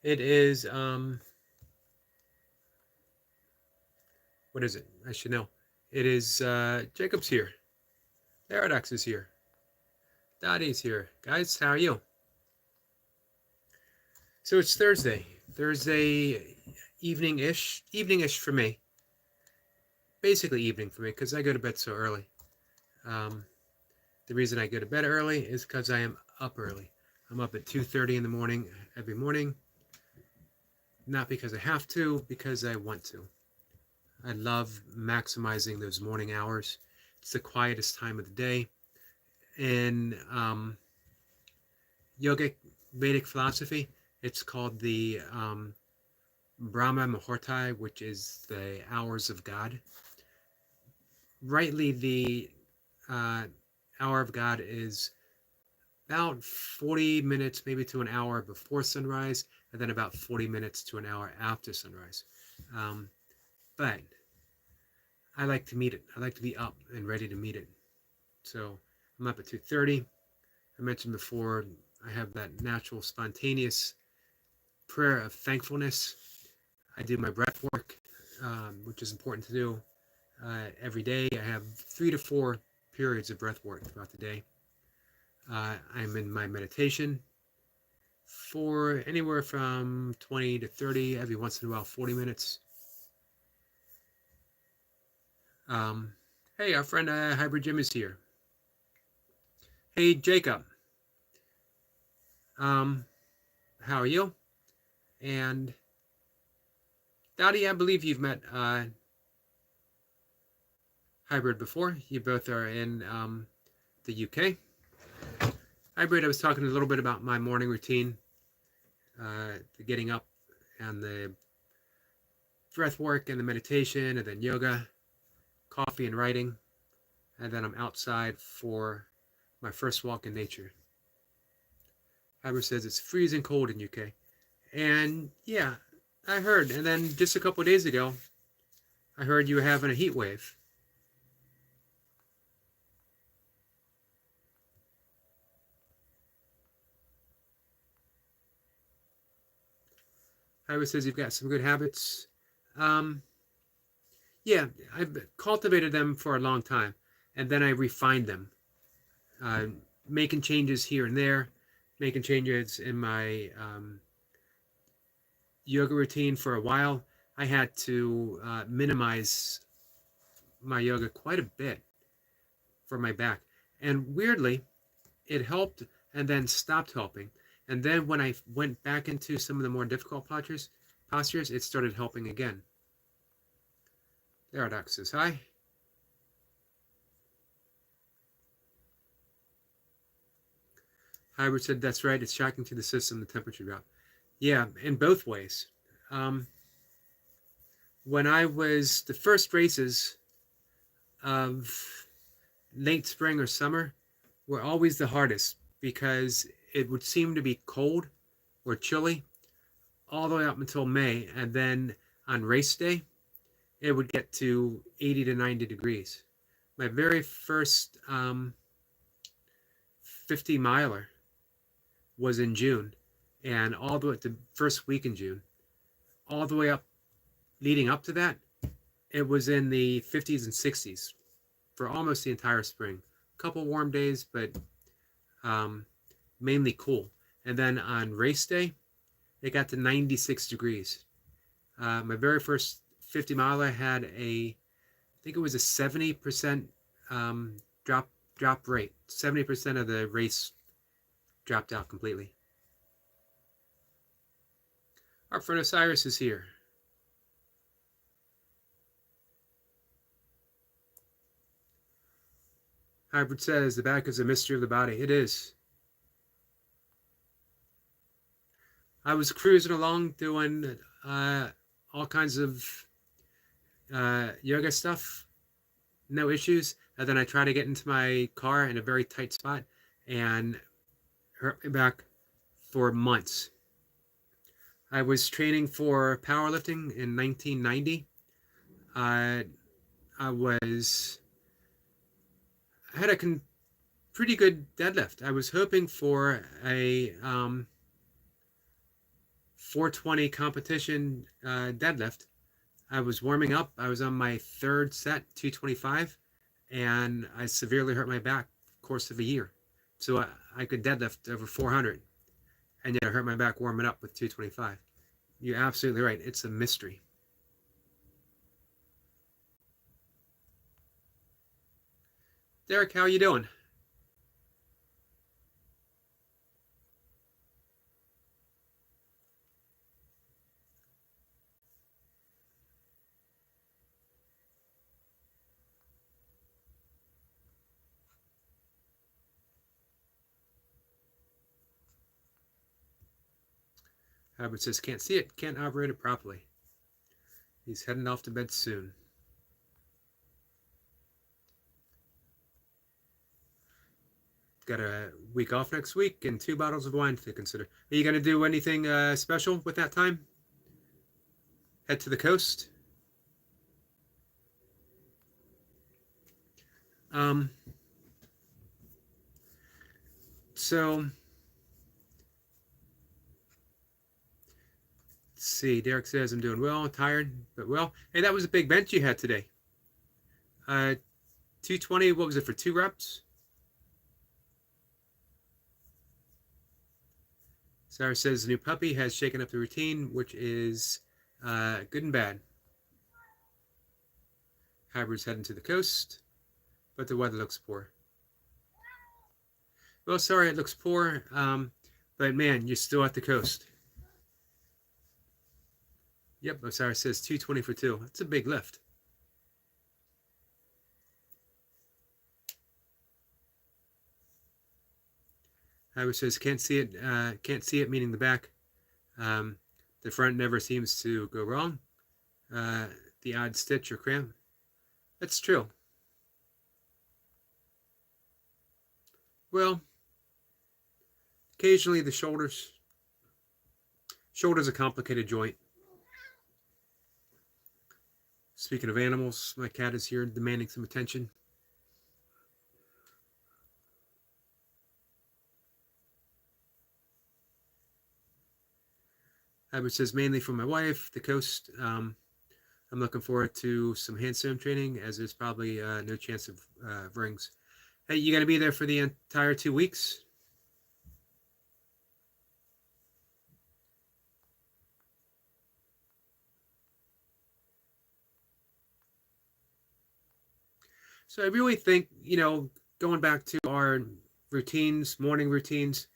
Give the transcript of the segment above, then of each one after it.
It is, what is it? I should know. It is, Jacob's here. Paradox is here. Dottie's here. Guys, how are you? So it's Thursday. Thursday evening-ish for me. Basically evening for me because I go to bed so early. Um, the reason I go to bed early is because I am up early. I'm up at 2:30 in the morning every morning. Not because I have to, because I want to. I love maximizing those morning hours. It's the quietest time of the day. In yogic Vedic philosophy, it's called the Brahma Muhurta, which is the hours of God. Rightly, the uh, hour of God is about 40 minutes, maybe to an hour before sunrise, and then about 40 minutes to an hour after sunrise. Um, but I like to meet it. I like to be up and ready to meet it. So I'm up at 2:30. I mentioned before, I have that natural, spontaneous prayer of thankfulness. I do my breath work, which is important to do every day. I have 3 to 4 periods of breath work throughout the day. I'm in my meditation for anywhere from 20 to 30, every once in a while 40 minutes. Um, hey, our friend Hybrid Jim is here. Hey, Jacob. Um, how are you? And Dottie, I believe you've met Hybrid before. You both are in the UK. Hybrid, I was talking a little bit about my morning routine, the getting up and the breath work and the meditation and then yoga, coffee and writing, and then I'm outside for my first walk in nature. Hybrid says it's freezing cold in UK. And yeah, I heard. And then just a couple of days ago, I heard you were having a heat wave. Hybrid says you've got some good habits. Um, yeah, I've cultivated them for a long time, and then I refined them, uh, making changes here and there, making changes in my yoga routine for a while. I had to minimize my yoga quite a bit for my back, and weirdly, it helped and then stopped helping. And then when I went back into some of the more difficult postures, it started helping again. Paradox says hi. Hybrid said that's right. It's shocking to the system, the temperature drop. Yeah, in both ways. Um, when I was the first races of late spring or summer were always the hardest because it would seem to be cold or chilly all the way up until May, and then on race day it would get to 80 to 90 degrees. My very first 50 miler was in June, and all the way the first week in June, all the way up leading up to that, it was in the 50s and 60s for almost the entire spring. A couple warm days, but um, mainly cool. And then on race day, it got to 96 degrees. My very first 50 miler had I think it was a 70% drop rate. 70% of the race dropped out completely. Our friend Osiris is here. Hybrid says the back is a mystery of the body. It is. I was cruising along doing all kinds of yoga stuff, no issues. And then I tried to get into my car in a very tight spot and hurt my back for months. I was training for powerlifting in 1990. Uh, I was I had a pretty good deadlift. I was hoping for a 420 competition deadlift. I was warming up. I was on my third set, 225, and I severely hurt my back course of a year. So I could deadlift over 400, and yet I hurt my back warming up with 225. You're absolutely right. It's a mystery. Derek, how are you doing? Howard says, can't see it, can't operate it properly. He's heading off to bed soon. Got a week off next week and 2 bottles of wine to consider. Are you going to do anything special with that time? Head to the coast? So, let's see. Derek says, I'm doing well, tired, but well. Hey, that was a big bench you had today. 220, what was it for 2 reps? Sarah says, the new puppy has shaken up the routine, which is good and bad. Hybrid's heading to the coast, but the weather looks poor. Well, sorry, it looks poor, but man, you're still at the coast. Yep, Osiris says 220 for 2. That's a big lift. Hybrid says can't see it, meaning the back. The front never seems to go wrong. The odd stitch or cramp. That's true. Well, occasionally the shoulders. Shoulder's a complicated joint. Speaking of animals, my cat is here demanding some attention. Hybrid says mainly for my wife, the coast. I'm looking forward to some handstand training, as there's probably no chance of rings. Hey, you got to be there for the entire 2 weeks? So I really think, going back to our routines, morning routines,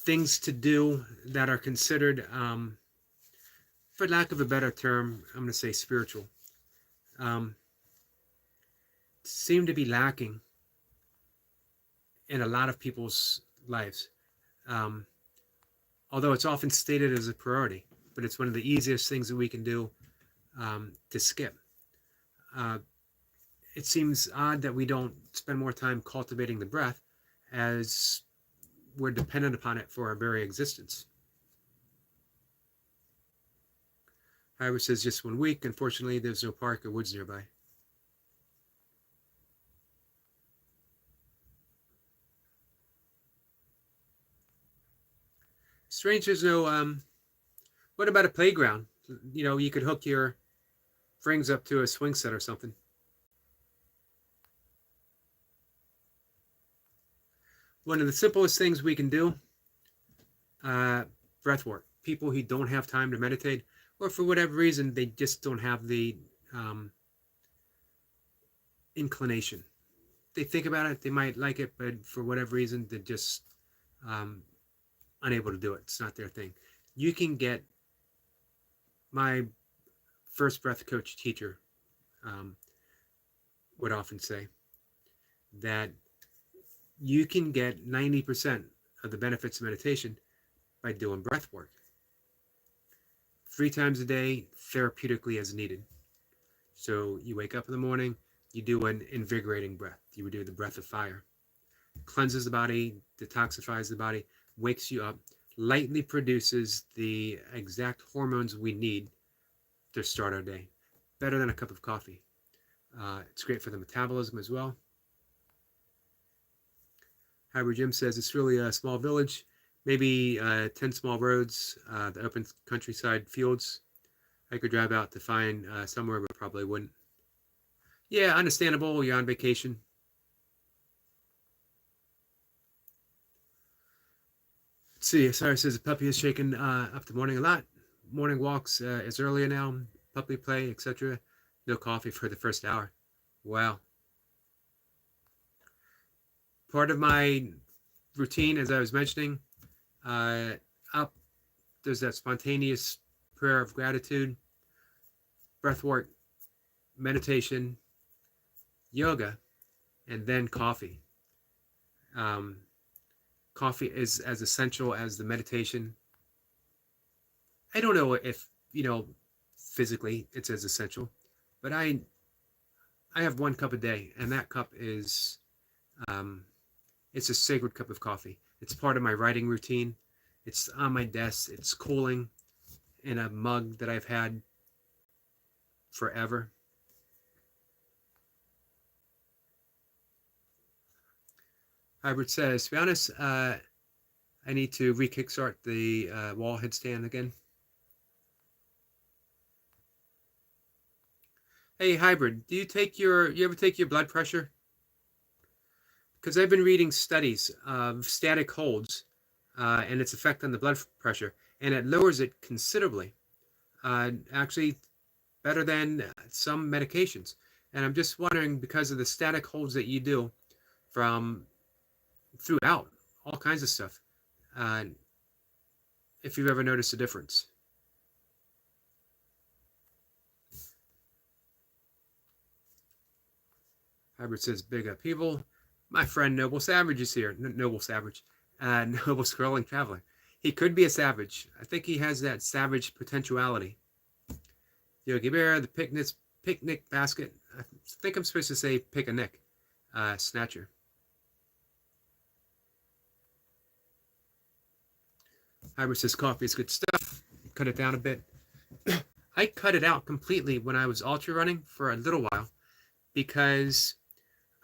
things to do that are considered, for lack of a better term, I'm going to say spiritual, seem to be lacking in a lot of people's lives. Although it's often stated as a priority, but it's one of the easiest things that we can do to skip. It seems odd that we don't spend more time cultivating the breath, as we're dependent upon it for our very existence. Hybrid says just 1 week. Unfortunately, there's no park or woods nearby. Strange there's no, what about a playground? You could hook your rings up to a swing set or something. One of the simplest things we can do, breath work. People who don't have time to meditate, or for whatever reason, they just don't have the inclination. They think about it, they might like it, but for whatever reason, they're just unable to do it. It's not their thing. You can get my first breath coach teacher would often say that you can get 90% of the benefits of meditation by doing breath work. 3 times a day, therapeutically as needed. So you wake up in the morning, you do an invigorating breath. You would do the breath of fire. Cleanses the body, detoxifies the body, wakes you up, lightly produces the exact hormones we need to start our day. Better than a cup of coffee. It's great for the metabolism as well. Hybrid Jim says it's really a small village, maybe 10 small roads, the open countryside fields. I could drive out to find somewhere, but probably wouldn't. Yeah, understandable. You're on vacation. Let's see. Sarah says the puppy is shaken up the morning a lot. Morning walks is earlier now. Puppy play, etc. No coffee for the first hour. Wow. Part of my routine, as I was mentioning, up there's that spontaneous prayer of gratitude, breath work, meditation, yoga, and then coffee. Um, Coffee is as essential as the meditation. I don't know if physically it's as essential, but I have 1 cup a day, and that cup is it's a sacred cup of coffee. It's part of my writing routine. It's on my desk. It's cooling in a mug that I've had forever. Hybrid says, to be honest, I need to re-kickstart the wall headstand again. Hey, Hybrid, do you ever take your blood pressure? Because I've been reading studies of static holds and its effect on the blood pressure, and it lowers it considerably. Actually, better than some medications. And I'm just wondering, because of the static holds that you do from throughout all kinds of stuff, if you've ever noticed a difference. Hybrid says, big upheaval. My friend Noble Savage is here. Noble Savage. Noble Scrolling Traveler. He could be a savage. I think he has that savage potentiality. Yogi Bear, the picnic basket. I think I'm supposed to say pick a nick. Snatcher. Hybrid says coffee is good stuff. Cut it down a bit. I cut it out completely when I was ultra running for a little while because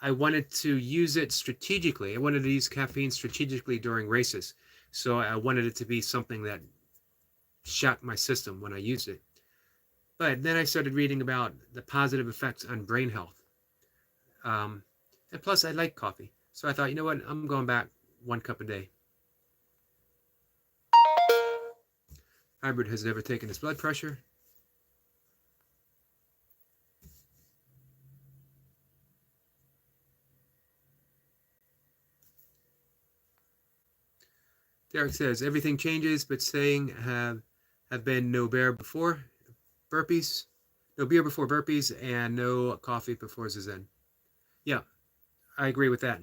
I wanted to use it strategically. I wanted to use caffeine strategically during races. So I wanted it to be something that shot my system when I used it. But then I started reading about the positive effects on brain health. And plus, I like coffee. So I thought, you know what? I'm going back 1 cup a day. Hybrid has never taken his blood pressure. Derek says everything changes, but saying have been no beer before burpees, no beer before burpees, and no coffee before Zazen. Yeah, I agree with that.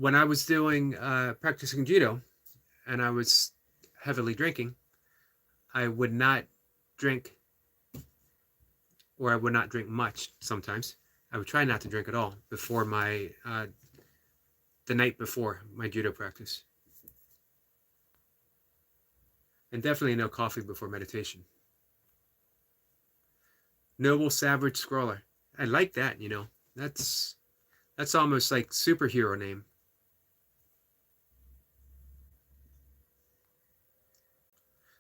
When I was doing practicing judo, and I was heavily drinking, I would not drink, or I would not drink much. Sometimes I would try not to drink at all before my the night before my judo practice, and definitely no coffee before meditation. Noble Savage Scroller. I like that. That's almost like superhero name.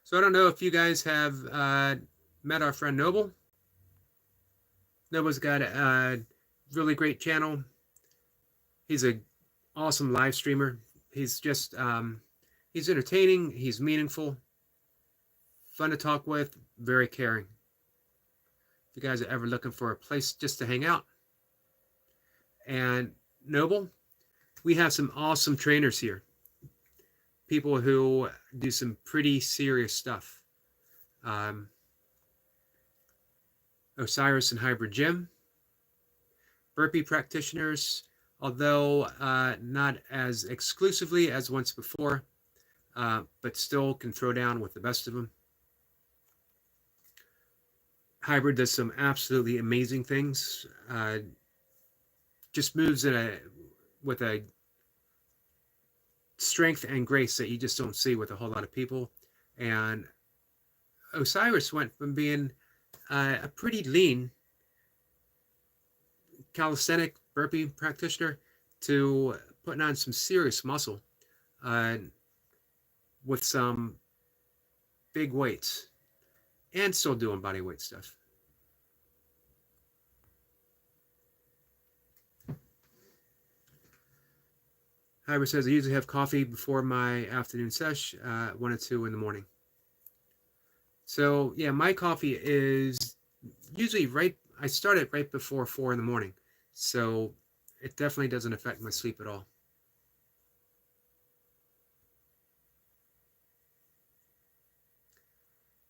So I don't know if you guys have met our friend Noble. Noble's got a really great channel. He's an awesome live streamer. He's just he's entertaining. He's meaningful, fun to talk with, very caring. If you guys are ever looking for a place just to hang out, and Noble, we have some awesome trainers here. People who do some pretty serious stuff. Osiris and Hybrid Gym. Burpee practitioners, although not as exclusively as once before, but still can throw down with the best of them. Hybrid does some absolutely amazing things. Just moves with a strength and grace that you just don't see with a whole lot of people. And Osiris went from being a pretty lean calisthenic burpee practitioner to putting on some serious muscle uh, with some big weights and still doing body weight stuff. Hybrid says, I usually have coffee before my afternoon sesh, 1 or 2 in the morning. So, yeah, my coffee is usually I start it right before 4 in the morning. So, it definitely doesn't affect my sleep at all.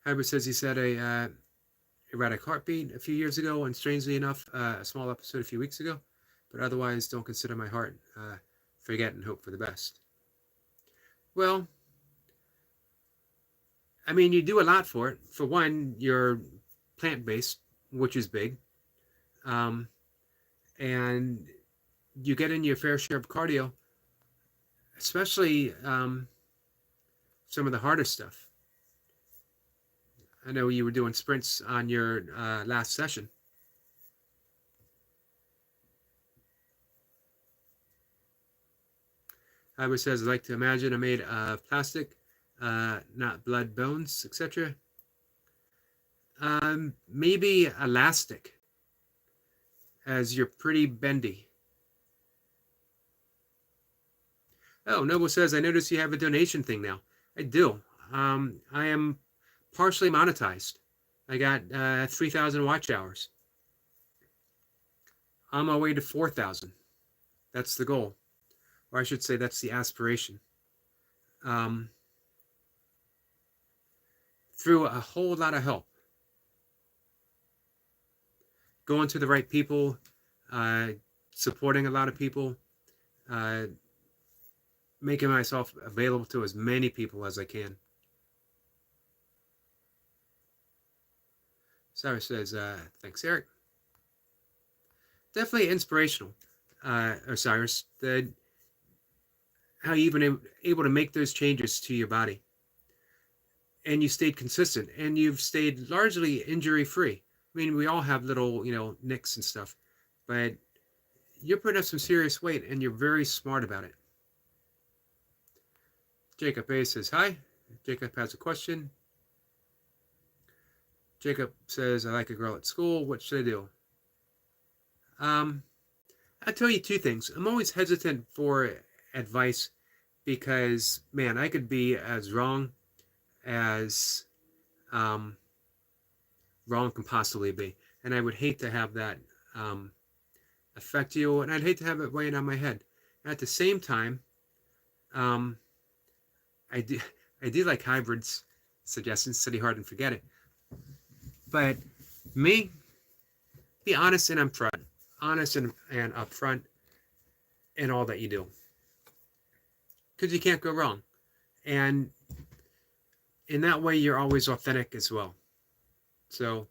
Hybrid says he said a erratic heartbeat a few years ago, and strangely enough, a small episode a few weeks ago. But otherwise, don't consider my heart. Forget and hope for the best. Well, I mean, you do a lot for it. For one, you're plant-based, which is big. And you get in your fair share of cardio, especially some of the harder stuff. I know you were doing sprints on your last session. Howard says, I like to imagine I'm made of plastic, not blood, bones, etc. Maybe elastic, as you're pretty bendy. Oh, Noble says, I notice you have a donation thing now. I do. I am partially monetized. I got 3,000 watch hours. On my way to 4,000. That's the goal. Or I should say that's the aspiration. Through a whole lot of help. Going to the right people, supporting a lot of people, making myself available to as many people as I can. Sarah says, thanks, Eric. Definitely inspirational, Osiris, how you've been able to make those changes to your body. And you stayed consistent, and you've stayed largely injury-free. I mean, we all have little, nicks and stuff, but you're putting up some serious weight, and you're very smart about it. Jacob A says, hi. Jacob has a question. Jacob says, I like a girl at school. What should I do? I'll tell you 2 things. I'm always hesitant for advice because, man, I could be as wrong as wrong can possibly be. And I would hate to have that affect you, and I'd hate to have it weighing on my head. At the same time, I do like Hybrid's suggestions, study hard and forget it. But me, be honest and upfront. Honest and upfront in all that you do. Because you can't go wrong. And in that way, you're always authentic as well. So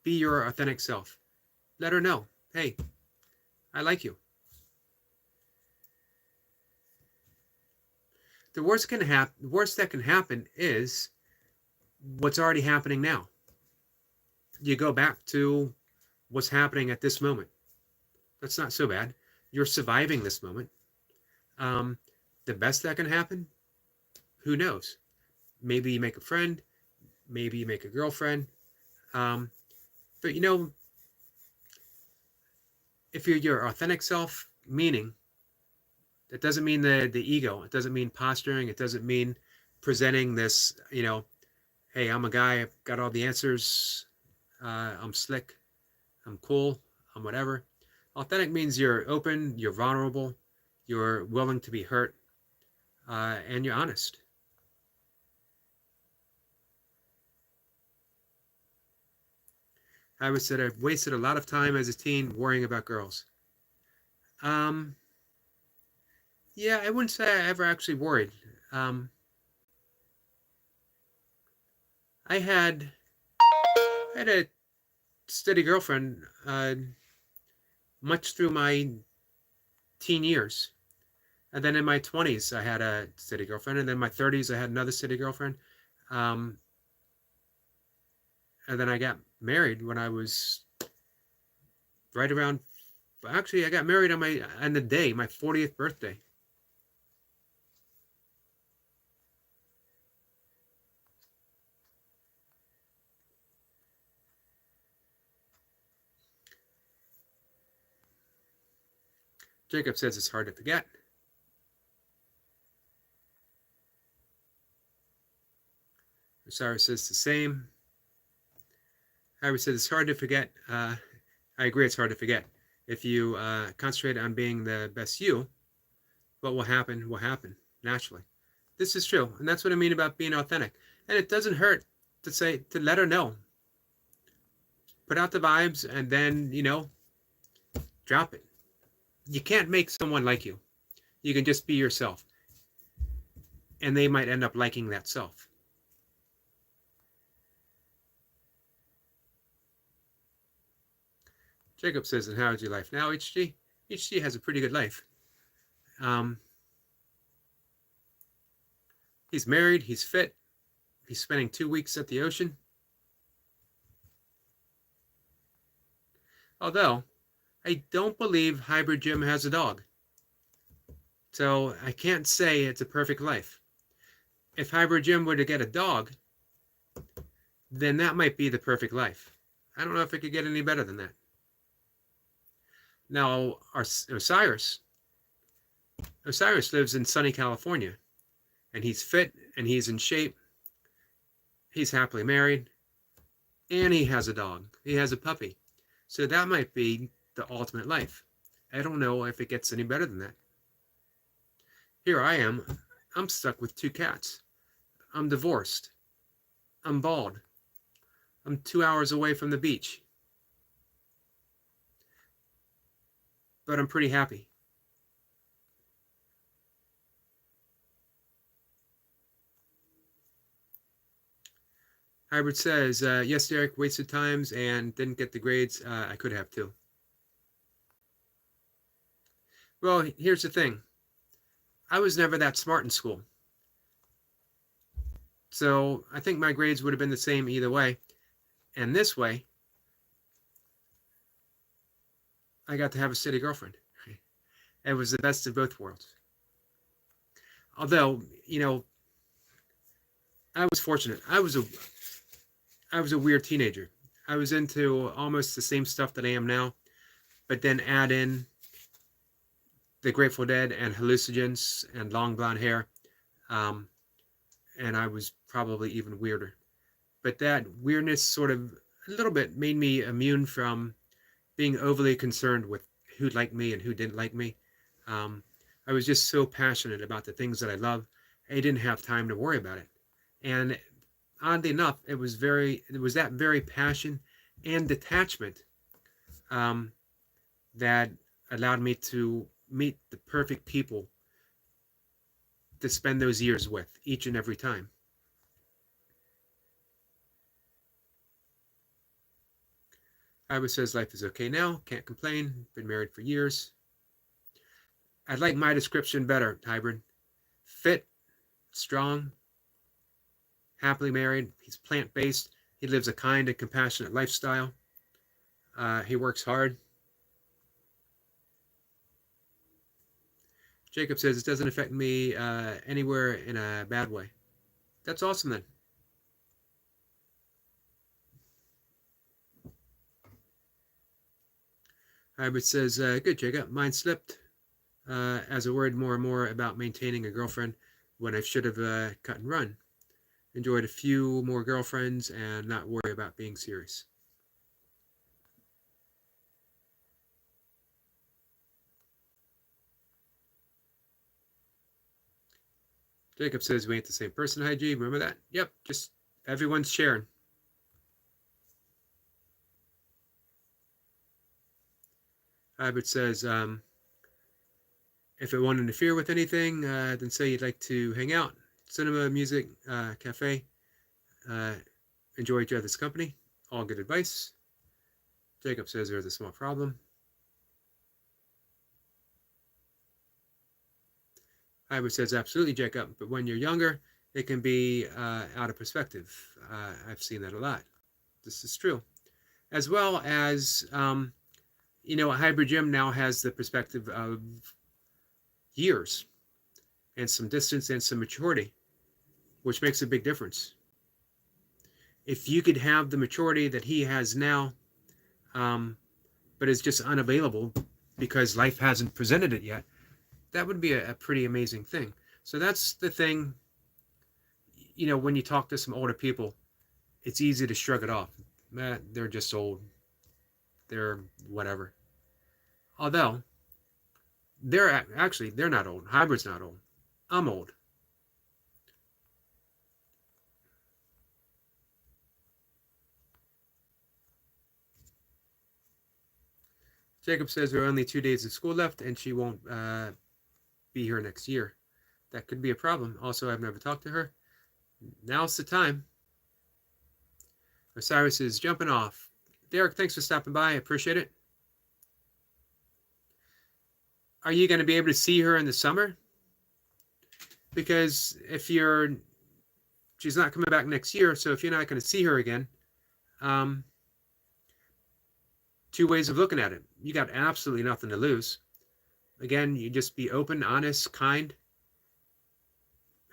be your authentic self. Let her know, hey, I like you. The worst that can happen is what's already happening now. You go back to what's happening at this moment. That's not so bad. You're surviving this moment. The best that can happen, who knows? Maybe you make a friend, maybe you make a girlfriend. But if you're your authentic self, meaning, that doesn't mean the ego. It doesn't mean posturing. It doesn't mean presenting this, hey, I'm a guy, I've got all the answers. I'm slick. I'm cool. I'm whatever. Authentic means you're open, you're vulnerable, you're willing to be hurt, and you're honest. I would say I've wasted a lot of time as a teen worrying about girls. Yeah, I wouldn't say I ever actually worried. I had a steady girlfriend much through my teen years. And then in my 20s, I had a steady girlfriend. And then in my 30s, I had another steady girlfriend. And then I got married when I was right around But actually, I got married on the day, my 40th birthday. Jacob says it's hard to forget. Osiris says the same. Howard says it's hard to forget. I agree, it's hard to forget. If you concentrate on being the best you, what will happen naturally. This is true, and that's what I mean about being authentic. And it doesn't hurt to let her know. Put out the vibes, and then drop it. You can't make someone like you. You can just be yourself, and they might end up liking that self. Jacob says, and how's your life now, HG? HG has a pretty good life. He's married, he's fit, he's spending 2 weeks at the ocean. Although, I don't believe Hybrid Jim has a dog. So I can't say it's a perfect life. If Hybrid Jim were to get a dog, then that might be the perfect life. I don't know if it could get any better than that. Now, Osiris lives in sunny California, and he's fit, and he's in shape. He's happily married, and he has a dog. He has a puppy. So that might be the ultimate life. I don't know if it gets any better than that. Here I am. I'm stuck with 2 cats. I'm divorced. I'm bald. I'm 2 hours away from the beach. But I'm pretty happy. Hybrid says, yes, Derek, wasted times and didn't get the grades. I could have too. Well, here's the thing. I was never that smart in school. So I think my grades would have been the same either way. And this way, I got to have a steady girlfriend. It was the best of both worlds. Although, I was fortunate. I was a weird teenager. I was into almost the same stuff that I am now, but then add in the Grateful Dead and hallucinogens and long blonde hair, and I was probably even weirder. But that weirdness sort of a little bit made me immune from being overly concerned with who liked me and who didn't like me. I was just so passionate about the things that I love. I didn't have time to worry about it. And oddly enough, it was that very passion and detachment that allowed me to meet the perfect people to spend those years with each and every time. Ira says life is okay now, can't complain, been married for years. I'd like my description better, Hybrid. Fit, strong, happily married, he's plant-based, he lives a kind and compassionate lifestyle, he works hard. Jacob says it doesn't affect me anywhere in a bad way. That's awesome then. Hybrid says, good, Jacob. Mine slipped as I worried more and more about maintaining a girlfriend when I should have cut and run. Enjoyed a few more girlfriends and not worry about being serious. Jacob says we ain't the same person, G. Remember that? Yep, just everyone's sharing. Hybrid says, if it won't interfere with anything, then say you'd like to hang out. Cinema, music, cafe. Enjoy each other's company. All good advice. Jacob says there's a small problem. Hybrid says, absolutely, Jacob, but when you're younger, it can be out of perspective. I've seen that a lot. This is true. As well as A hybrid gym now has the perspective of years and some distance and some maturity, which makes a big difference. If you could have the maturity that he has now, but is just unavailable because life hasn't presented it yet, that would be a pretty amazing thing. So that's the thing, when you talk to some older people, it's easy to shrug it off. They're just old. They're whatever. Although, they're not old. Hybrid's not old. I'm old. Jacob says there are only 2 days of school left and she won't be here next year. That could be a problem. Also, I've never talked to her. Now's the time. Osiris is jumping off. Derek, thanks for stopping by. I appreciate it. Are you going to be able to see her in the summer? Because she's not coming back next year, so if you're not going to see her again, two ways of looking at it. You got absolutely nothing to lose. Again, you just be open, honest, kind.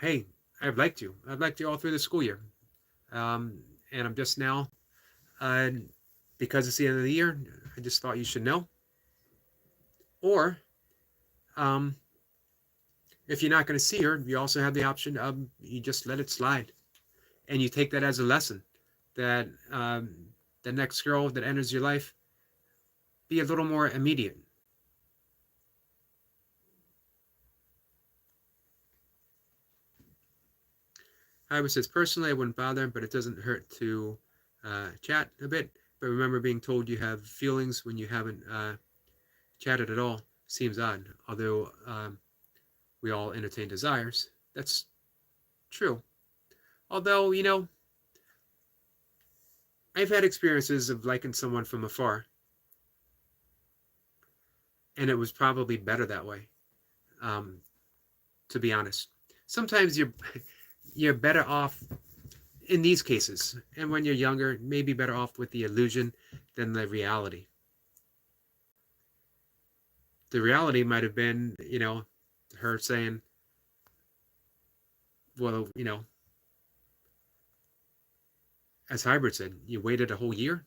Hey, I've liked you. I've liked you all through the school year. And I'm just now, because it's the end of the year, I just thought you should know. Or, if you're not going to see her, you also have the option of you just let it slide. And you take that as a lesson that the next girl that enters your life, be a little more immediate. Hybrid says, personally, I wouldn't bother, but it doesn't hurt to chat a bit. But remember, being told you have feelings when you haven't chatted at all seems odd. Although we all entertain desires. That's true. Although, I've had experiences of liking someone from afar. And it was probably better that way, to be honest. Sometimes you're better off in these cases. And when you're younger, maybe better off with the illusion than the reality. The reality might have been, her saying, well, as Hybrid said, you waited a whole year?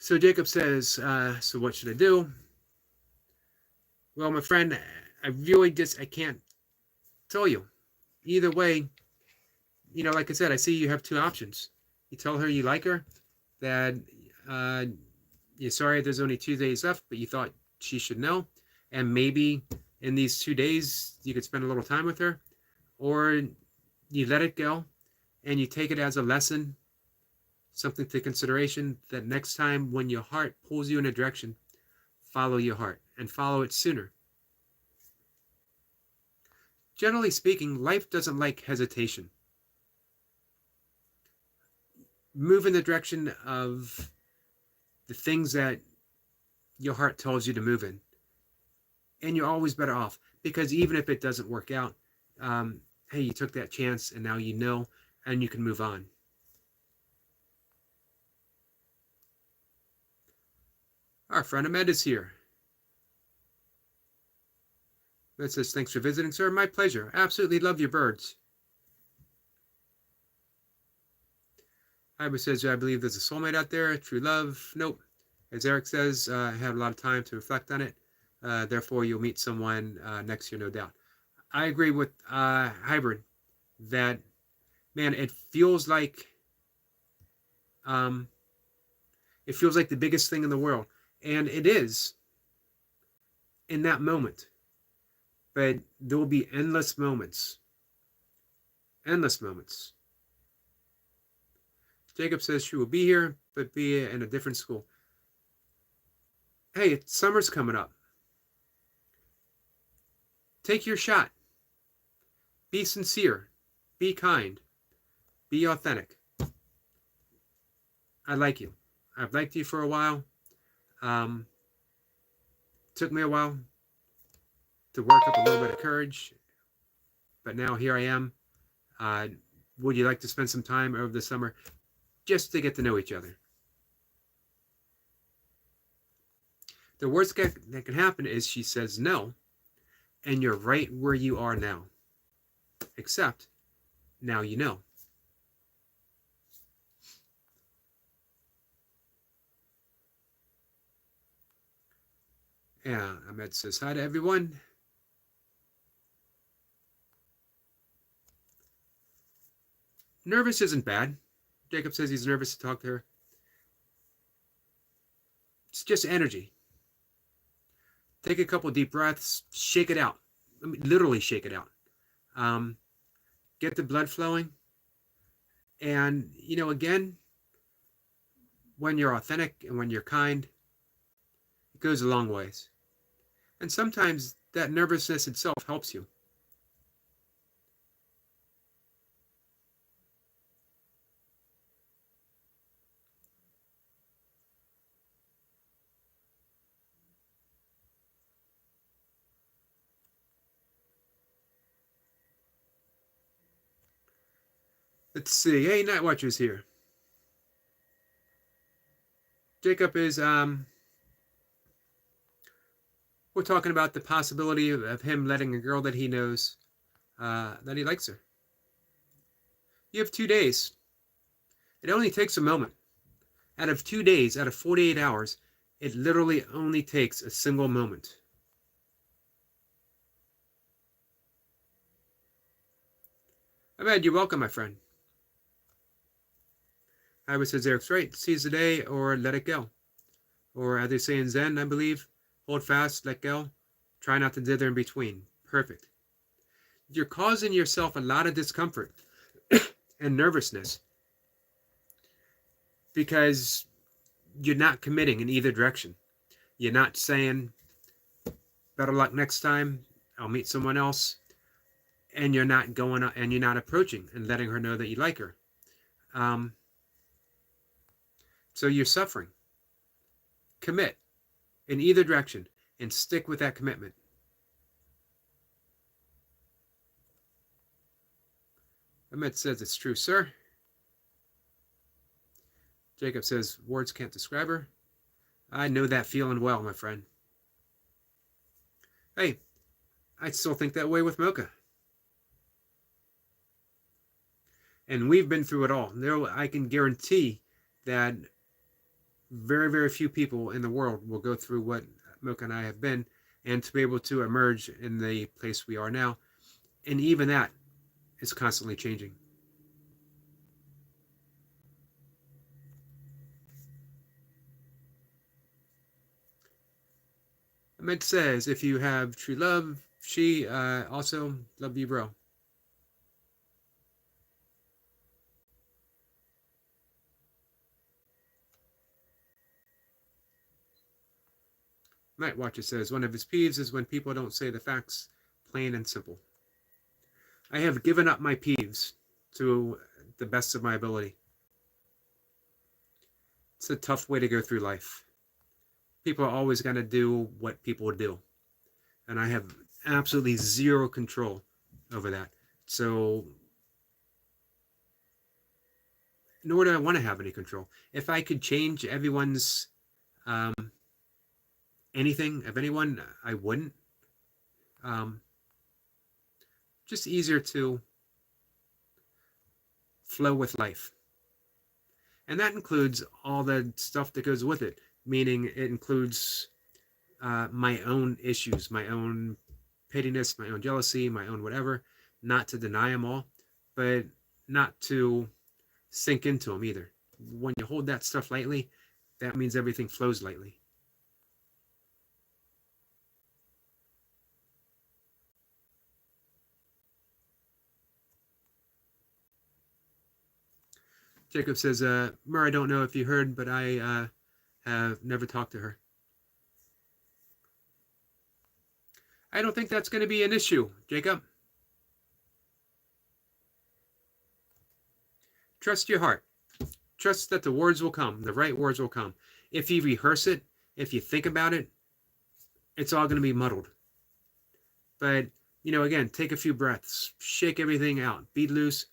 So Jacob says, so what should I do? Well, my friend, I can't tell you. Either way, like I said, I see you have two options. You tell her you like her, that you're sorry there's only 2 days left, but you thought she should know. And maybe in these 2 days, you could spend a little time with her. Or you let it go and you take it as a lesson, something to consideration, that next time when your heart pulls you in a direction, follow your heart and follow it sooner. Generally speaking, life doesn't like hesitation. Move in the direction of the things that your heart tells you to move in. And you're always better off, because even if it doesn't work out, hey, you took that chance and now you know, and you can move on. Our friend Ahmed is here. Ahmed says, thanks for visiting, sir. My pleasure. Absolutely love your birds. Hybrid says, I believe there's a soulmate out there. True love. Nope. As Eric says, I had a lot of time to reflect on it. Therefore, you'll meet someone next year, no doubt. I agree with Hybrid that, man, it feels like the biggest thing in the world. And it is in that moment. But there will be endless moments. Endless moments. Jacob says she will be here, but be in a different school. Hey, summer's coming up. Take your shot. Be sincere. Be kind. Be authentic. I like you. I've liked you for a while. Took me a while to work up a little bit of courage, but now here I am. would you like to spend some time over the summer just to get to know each other? The worst that can happen is she says no, and you're right where you are now. Except, now you know. Yeah, Ahmed says hi to everyone. Nervous isn't bad. Jacob says he's nervous to talk to her. It's just energy. Take a couple deep breaths, shake it out. I mean, literally shake it out. Get the blood flowing. And, again, when you're authentic and when you're kind, it goes a long ways. And sometimes that nervousness itself helps you. Let's see. Hey, Night Watcher's here. Jacob is, we're talking about the possibility of him letting a girl that he knows, that he likes her. You have 2 days. It only takes a moment. Out of 2 days, out of 48 hours, it literally only takes a single moment. Ahmed, you're welcome, my friend. Ira says Eric's right. Seize the day or let it go. Or as they say in Zen, I believe, hold fast, let go. Try not to dither in between. Perfect. You're causing yourself a lot of discomfort and nervousness because you're not committing in either direction. You're not saying, better luck next time, I'll meet someone else. And you're not going and you're not approaching and letting her know that you like her. So you're suffering. Commit in either direction and stick with that commitment. Ahmed says it's true, sir. Jacob says words can't describe her. I know that feeling well, my friend. Hey, I still think that way with Mocha. And we've been through it all. I can guarantee that very, very few people in the world will go through what Mocha and I have been, and to be able to emerge in the place we are now. And even that is constantly changing. Ahmed says, if you have true love, she also love you, bro. Night Watcher says, one of his peeves is when people don't say the facts plain and simple. I have given up my peeves to the best of my ability. It's a tough way to go through life. People are always going to do what people do. And I have absolutely zero control over that. So, nor do I want to have any control. If I could change everyone's anything of anyone, I wouldn't. Just easier to flow with life. And that includes all the stuff that goes with it, meaning it includes my own issues, my own pettiness, my own jealousy, my own whatever, not to deny them all, but not to sink into them either. When you hold that stuff lightly, that means everything flows lightly. Jacob says, Mur, I don't know if you heard, but I have never talked to her. I don't think that's going to be an issue, Jacob. Trust your heart. Trust that the words will come. The right words will come. If you rehearse it, if you think about it, it's all going to be muddled. But, again, take a few breaths. Shake everything out. Be loose.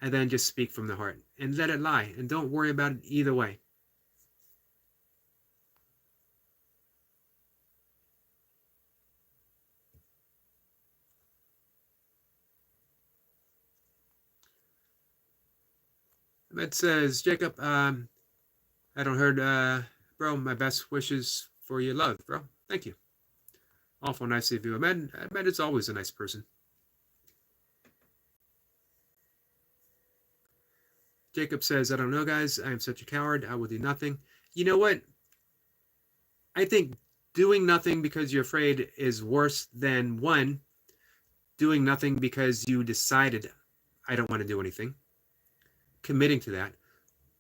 and then just speak from the heart and let it lie and don't worry about it either way. It says, Jacob, I don't heard, bro, my best wishes for your love, bro. Thank you. Awful nice of you. Ahmed is always a nice person. Jacob says, I don't know, guys. I am such a coward. I will do nothing. You know what? I think doing nothing because you're afraid is worse than, one, doing nothing because you decided, I don't want to do anything, committing to that,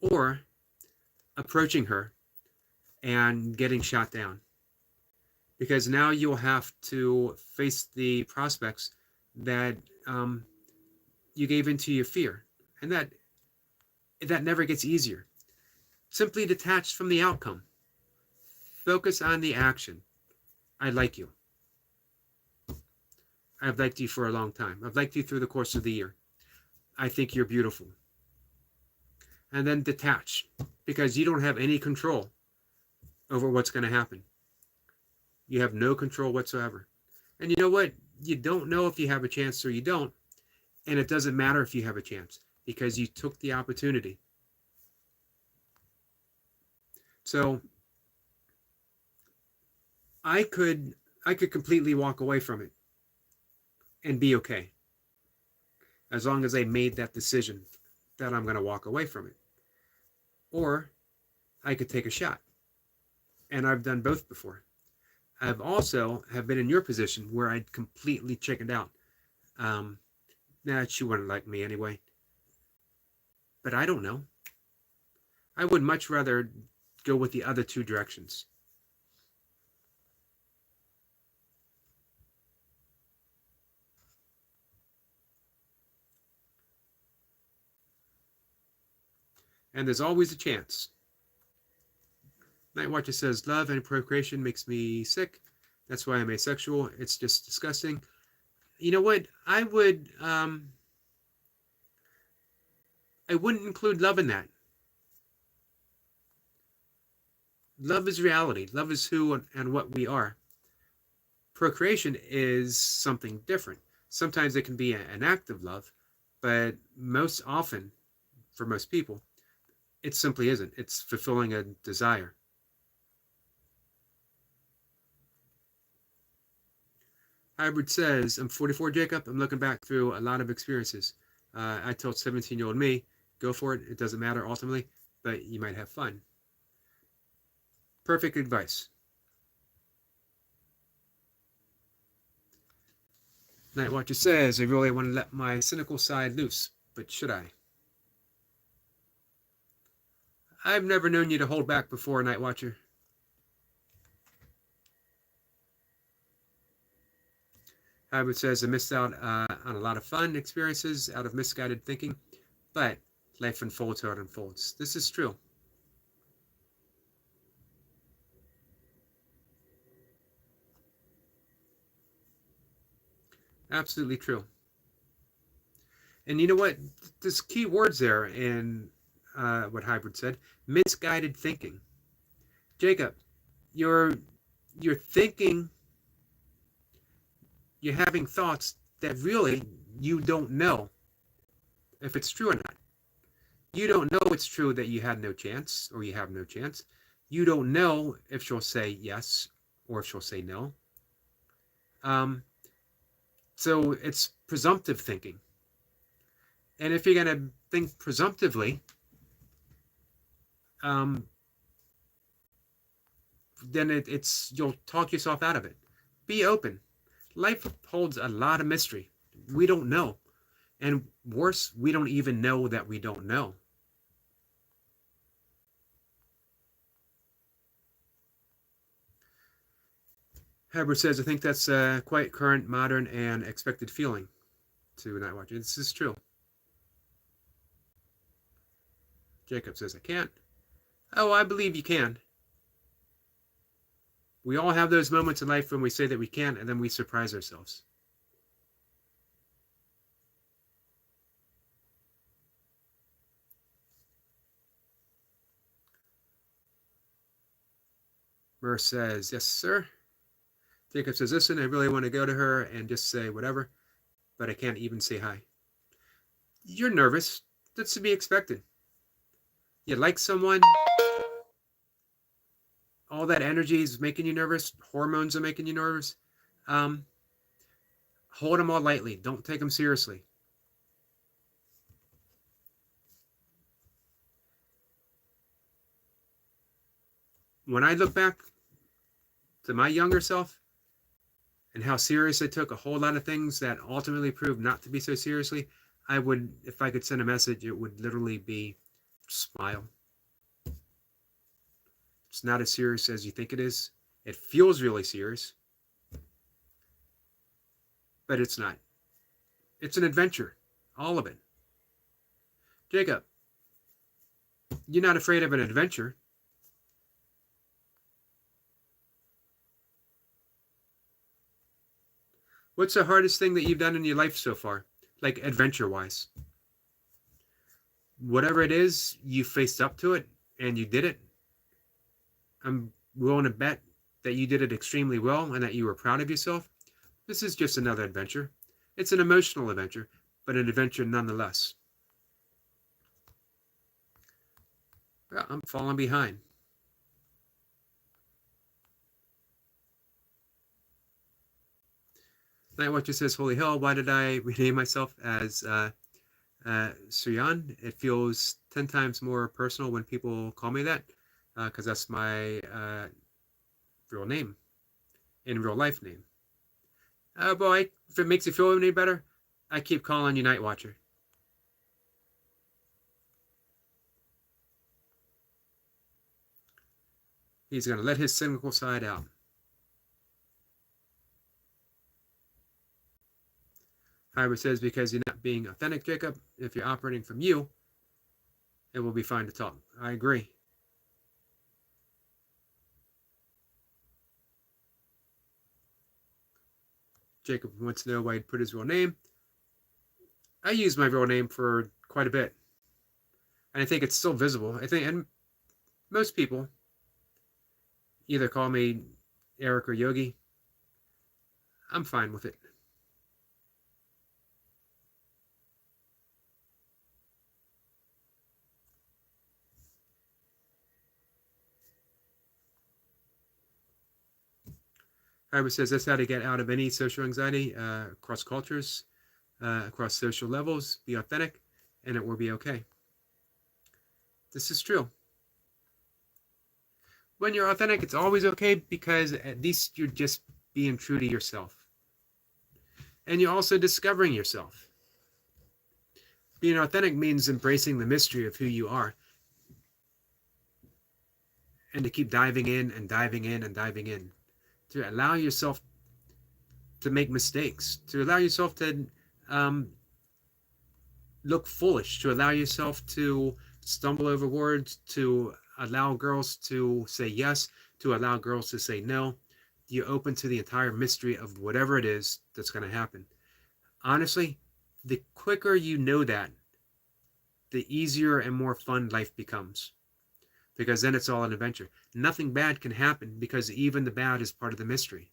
or approaching her and getting shot down. Because now you'll have to face the prospects that you gave into your fear. And that never gets easier. Simply detach from the outcome. Focus on the action. I like you. I've liked you for a long time. I've liked you through the course of the year. I think you're beautiful. And then detach, because you don't have any control over what's going to happen. You have no control whatsoever. And you know what? You don't know if you have a chance or you don't. And it doesn't matter if you have a chance, because you took the opportunity. So I could completely walk away from it and be okay, as long as I made that decision that I'm going to walk away from it. Or I could take a shot. And I've done both before. I've also have been in your position where I'd completely chickened out. She wouldn't like me anyway. But I don't know. I would much rather go with the other two directions. And there's always a chance. Night Watcher says, love and procreation makes me sick. That's why I'm asexual. It's just disgusting. You know what? I wouldn't include love in that. Love is reality. Love is who and what we are. Procreation is something different. Sometimes it can be an act of love, but most often, for most people, it simply isn't. It's fulfilling a desire. Hybrid says, I'm 44, Jacob. I'm looking back through a lot of experiences. I told 17-year-old me, go for it. It doesn't matter ultimately, but you might have fun. Perfect advice. Night Watcher says, I really want to let my cynical side loose, but should I? I've never known you to hold back before, Night Watcher. Howard says, I missed out on a lot of fun experiences out of misguided thinking, but life unfolds how it unfolds. This is true. Absolutely true. And you know what? There's key words there in what Hybrid said. Misguided thinking. Jacob, you're thinking, you're having thoughts that really you don't know if it's true or not. You don't know it's true that you had no chance or you have no chance. You don't know if she'll say yes or if she'll say no. So it's presumptive thinking. And if you're going to think presumptively, then you'll talk yourself out of it. Be open. Life holds a lot of mystery. We don't know. And worse, we don't even know that we don't know. Herbert says, I think that's a quite current, modern, and expected feeling to Night Watcher. This is true. Jacob says, I can't. Oh, I believe you can. We all have those moments in life when we say that we can't, and then we surprise ourselves. Murr says, yes, sir. Jacob says, listen, I really want to go to her and just say whatever, but I can't even say hi. You're nervous. That's to be expected. You like someone, all that energy is making you nervous, hormones are making you nervous. Um, Hold them all lightly. Don't take them seriously. When I look back to my younger self and how serious I took a whole lot of things that ultimately proved not to be so seriously, I would, if I could send a message, it would literally be smile. It's not as serious as you think it is. It feels really serious, but it's not. It's an adventure, all of it. Jacob, you're not afraid of an adventure. What's the hardest thing that you've done in your life so far, like adventure-wise? Whatever it is, you faced up to it and you did it. I'm willing to bet that you did it extremely well and that you were proud of yourself. This is just another adventure. It's an emotional adventure, but an adventure nonetheless. Well, I'm falling behind. Nightwatcher says, holy hell, why did I rename myself as Suryan? It feels 10 times more personal when people call me that, because that's my real name, in real life name. Boy, if it makes you feel any better, I keep calling you Nightwatcher. He's going to let his cynical side out. Hybrid says, because you're not being authentic, Jacob. If you're operating from you, it will be fine to talk. I agree. Jacob wants to know why he'd put his real name. I use my real name for quite a bit. And I think it's still visible. I think, and most people either call me Eric or Yogi. I'm fine with it. Hybrid says that's how to get out of any social anxiety across cultures, across social levels. Be authentic, and it will be okay. This is true. When you're authentic, it's always okay because at least you're just being true to yourself. And you're also discovering yourself. Being authentic means embracing the mystery of who you are. And to keep diving in and diving in and diving in. To allow yourself to make mistakes. To allow yourself to look foolish. To allow yourself to stumble over words. To allow girls to say yes. To allow girls to say no. You're open to the entire mystery of whatever it is that's going to happen. Honestly, the quicker you know that, the easier and more fun life becomes. Because then it's all an adventure. Nothing bad can happen because even the bad is part of the mystery.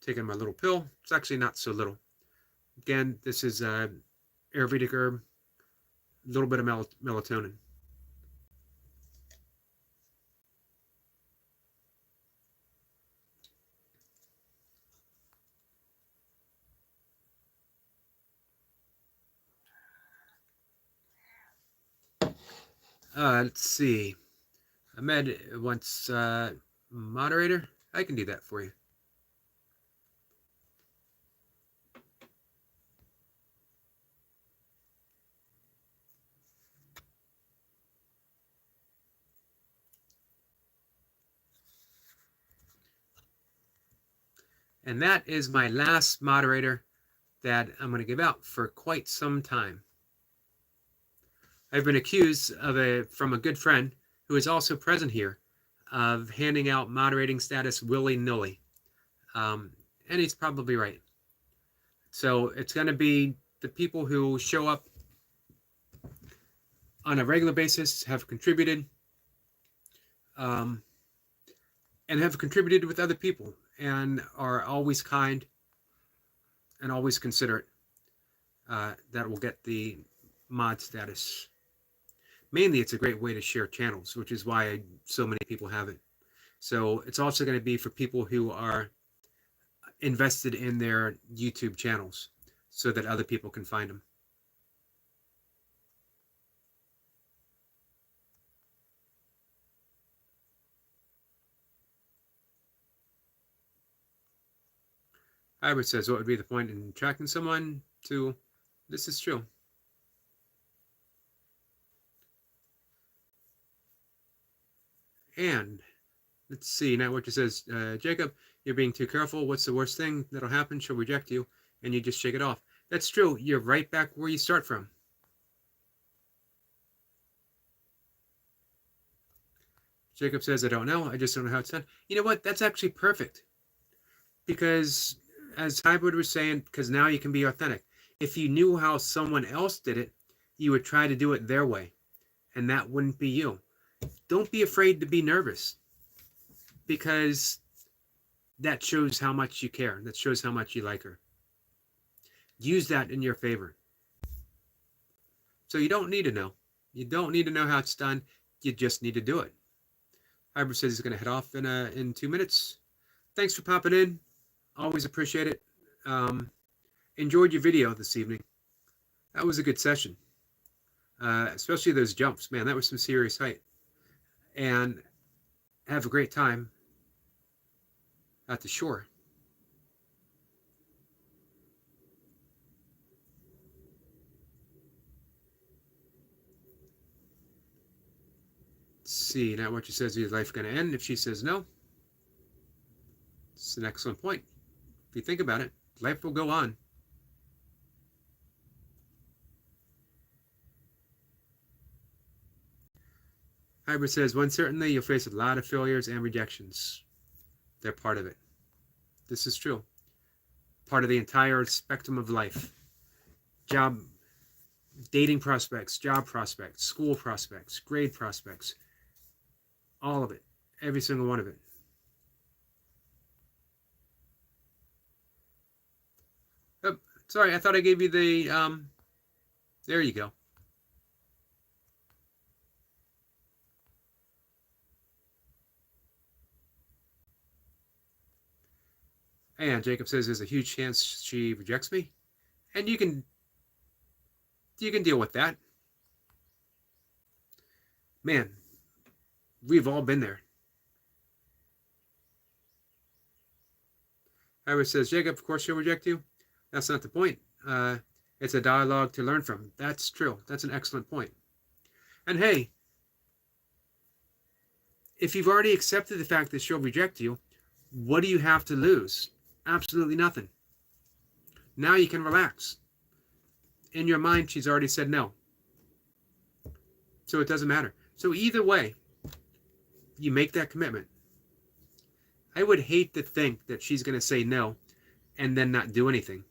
Taking my little pill. It's actually not so little. Again, this is Ayurvedic herb, a little bit of melatonin. Let's see. Ahmed wants moderator. I can do that for you. And that is my last moderator that I'm going to give out for quite some time. I've been accused from a good friend who is also present here of handing out moderating status willy-nilly. And he's probably right. So it's going to be the people who show up on a regular basis, have contributed, and have contributed with other people and are always kind and always considerate, that will get the mod status. Mainly, it's a great way to share channels, which is why so many people have it. So it's also going to be for people who are invested in their YouTube channels so that other people can find them. Hybrid says, what would be the point in tracking someone to... This is true. And let's see, now what it says, Jacob, you're being too careful. What's the worst thing that'll happen? She'll reject you, and you just shake it off. That's true. You're right back where you start from. Jacob says, I don't know. I just don't know how it's done. You know what? That's actually perfect. Because, as Hybrid was saying, because now you can be authentic. If you knew how someone else did it, you would try to do it their way. And that wouldn't be you. Don't be afraid to be nervous. Because that shows how much you care. That shows how much you like her. Use that in your favor. So you don't need to know. You don't need to know how it's done. You just need to do it. Hybrid says he's going to head off in 2 minutes. Thanks for popping in. Always appreciate it. Enjoyed your video this evening. That was a good session. Especially those jumps. Man, that was some serious height. And have a great time at the shore. Let's see, now what she says, is life going to end? If she says no, it's an excellent point. If you think about it, life will go on. Hybrid says, one certainly, you'll face a lot of failures and rejections. They're part of it. This is true. Part of the entire spectrum of life. Job, dating prospects, job prospects, school prospects, grade prospects. All of it. Every single one of it. Oh, sorry, I thought I gave you the, there you go. And Jacob says there's a huge chance she rejects me. And you can deal with that. Man, we've all been there. Howard says, Jacob, of course she'll reject you. That's not the point. It's a dialogue to learn from. That's true. That's an excellent point. And hey, if you've already accepted the fact that she'll reject you, what do you have to lose? Absolutely nothing. Now you can relax. In your mind, she's already said no. So it doesn't matter. So either way, you make that commitment. I would hate to think that she's going to say no and then not do anything.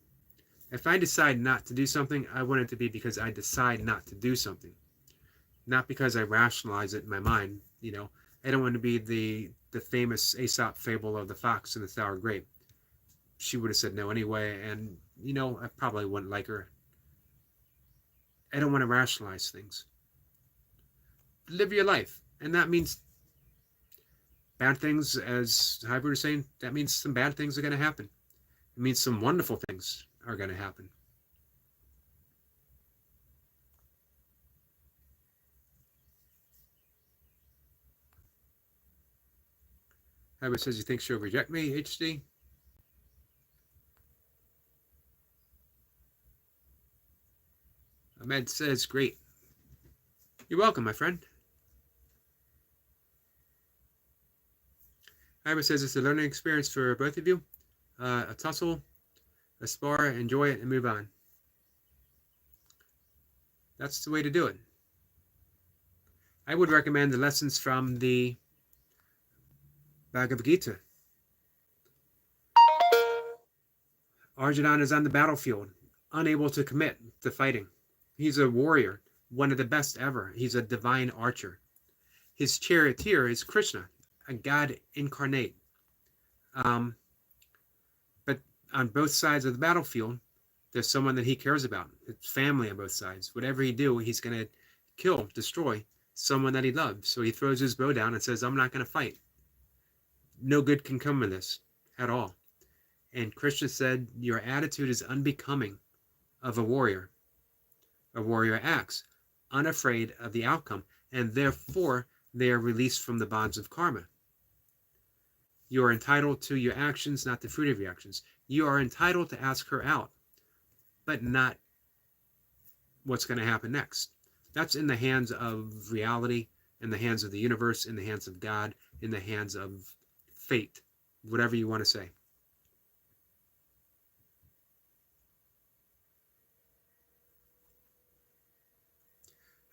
If I decide not to do something, I want it to be because I decide not to do something. Not because I rationalize it in my mind. You know, I don't want to be the famous Aesop fable of the fox and the sour grape. She would have said no anyway, and, you know, I probably wouldn't like her. I don't want to rationalize things. Live your life. And that means bad things, as Hybrid was saying, that means some bad things are going to happen. It means some wonderful things are going to happen. Hybrid says, you think she'll reject me, HD? Ahmed says, great. You're welcome, my friend. Hybrid says it's a learning experience for both of you. A tussle, a spar, enjoy it, and move on. That's the way to do it. I would recommend the lessons from the Bhagavad Gita. Arjuna is on the battlefield, unable to commit to fighting. He's a warrior, one of the best ever. He's a divine archer. His charioteer is Krishna, a God incarnate. But on both sides of the battlefield, there's someone that he cares about. It's family on both sides. Whatever he do, he's going to kill, destroy someone that he loves. So he throws his bow down and says, I'm not going to fight. No good can come of this at all. And Krishna said, your attitude is unbecoming of a warrior. A warrior acts unafraid of the outcome, and therefore they are released from the bonds of karma. You are entitled to your actions, not the fruit of your actions. You are entitled to ask her out, but not what's going to happen next. That's in the hands of reality, in the hands of the universe, in the hands of God, in the hands of fate, whatever you want to say.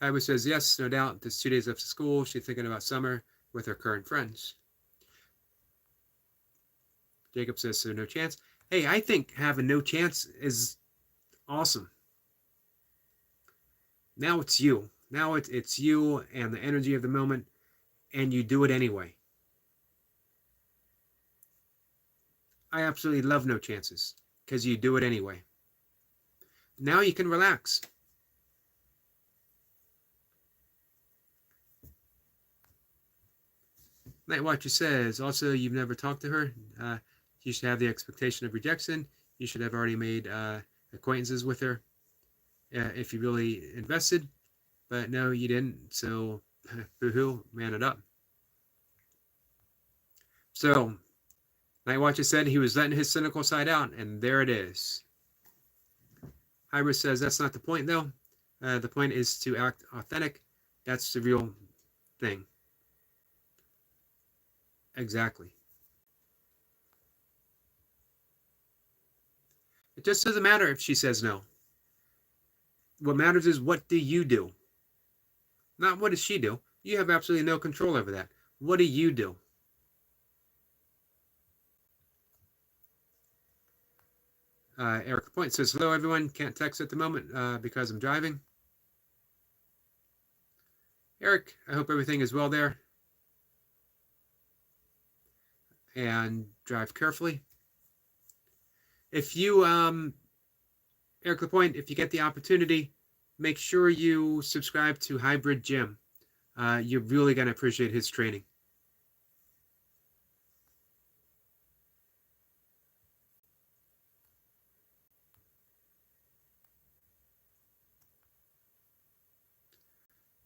Iowa says, yes, no doubt. There's 2 days after school. She's thinking about summer with her current friends. Jacob says, so no chance. Hey, I think having no chance is awesome. Now it's you. Now it's you and the energy of the moment, and you do it anyway. I absolutely love no chances because you do it anyway. Now you can relax. Night Watcher says, also, you've never talked to her. You should have the expectation of rejection. You should have already made acquaintances with her if you really invested. But no, you didn't. So, boo-hoo, man it up. So, Night Watcher said he was letting his cynical side out, and there it is. Hybrid says that's not the point, though. The point is to act authentic. That's the real thing. Exactly. It just doesn't matter if she says no. What matters is what do you do? Not what does she do. You have absolutely no control over that. What do you do? Eric Point says, hello, everyone. Can't text at the moment because I'm driving. Eric, I hope everything is well there. And drive carefully. If you, Eric Lapointe, if you get the opportunity, make sure you subscribe to Hybrid Gym. You're really going to appreciate his training.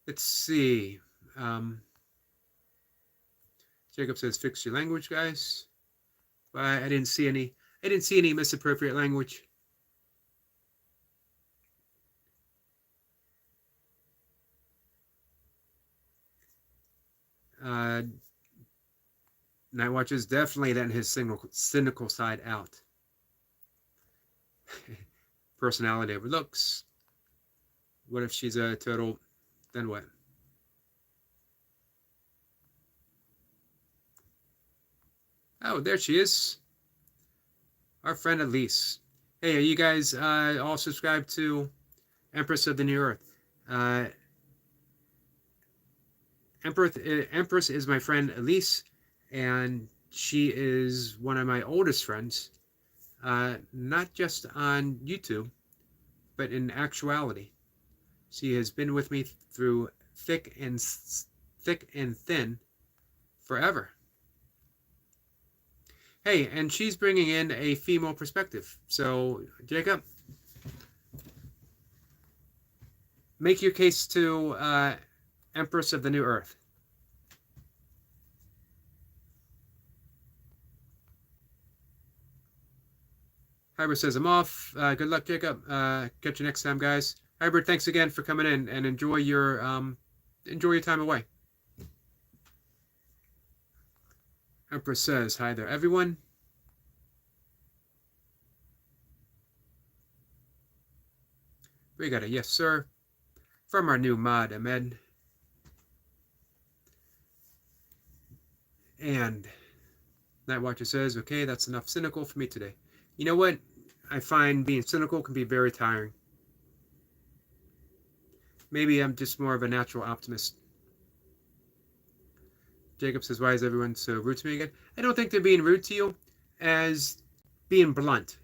Let's see. Jacob says, fix your language, guys. But I didn't see any misappropriate language. Nightwatch is definitely letting his cynical side out. Personality over looks. What if she's a total, then what? Oh, there she is. Our friend Elise. Hey, are you guys all subscribed to Empress of the New Earth? Empress is my friend Elise, and she is one of my oldest friends, not just on YouTube, but in actuality. She has been with me through thick and thin forever. Hey, and she's bringing in a female perspective. So, Jacob, make your case to Empress of the New Earth. Hybrid says, I'm off. Good luck, Jacob. Catch you next time, guys. Hybrid, thanks again for coming in, and enjoy your time away. Empress says, hi there, everyone. We got a yes, sir, from our new mod, Ahmed. And Nightwatcher says, okay, that's enough cynical for me today. You know what? I find being cynical can be very tiring. Maybe I'm just more of a natural optimist. Jacob says, why is everyone so rude to me again? I don't think they're being rude to you as being blunt.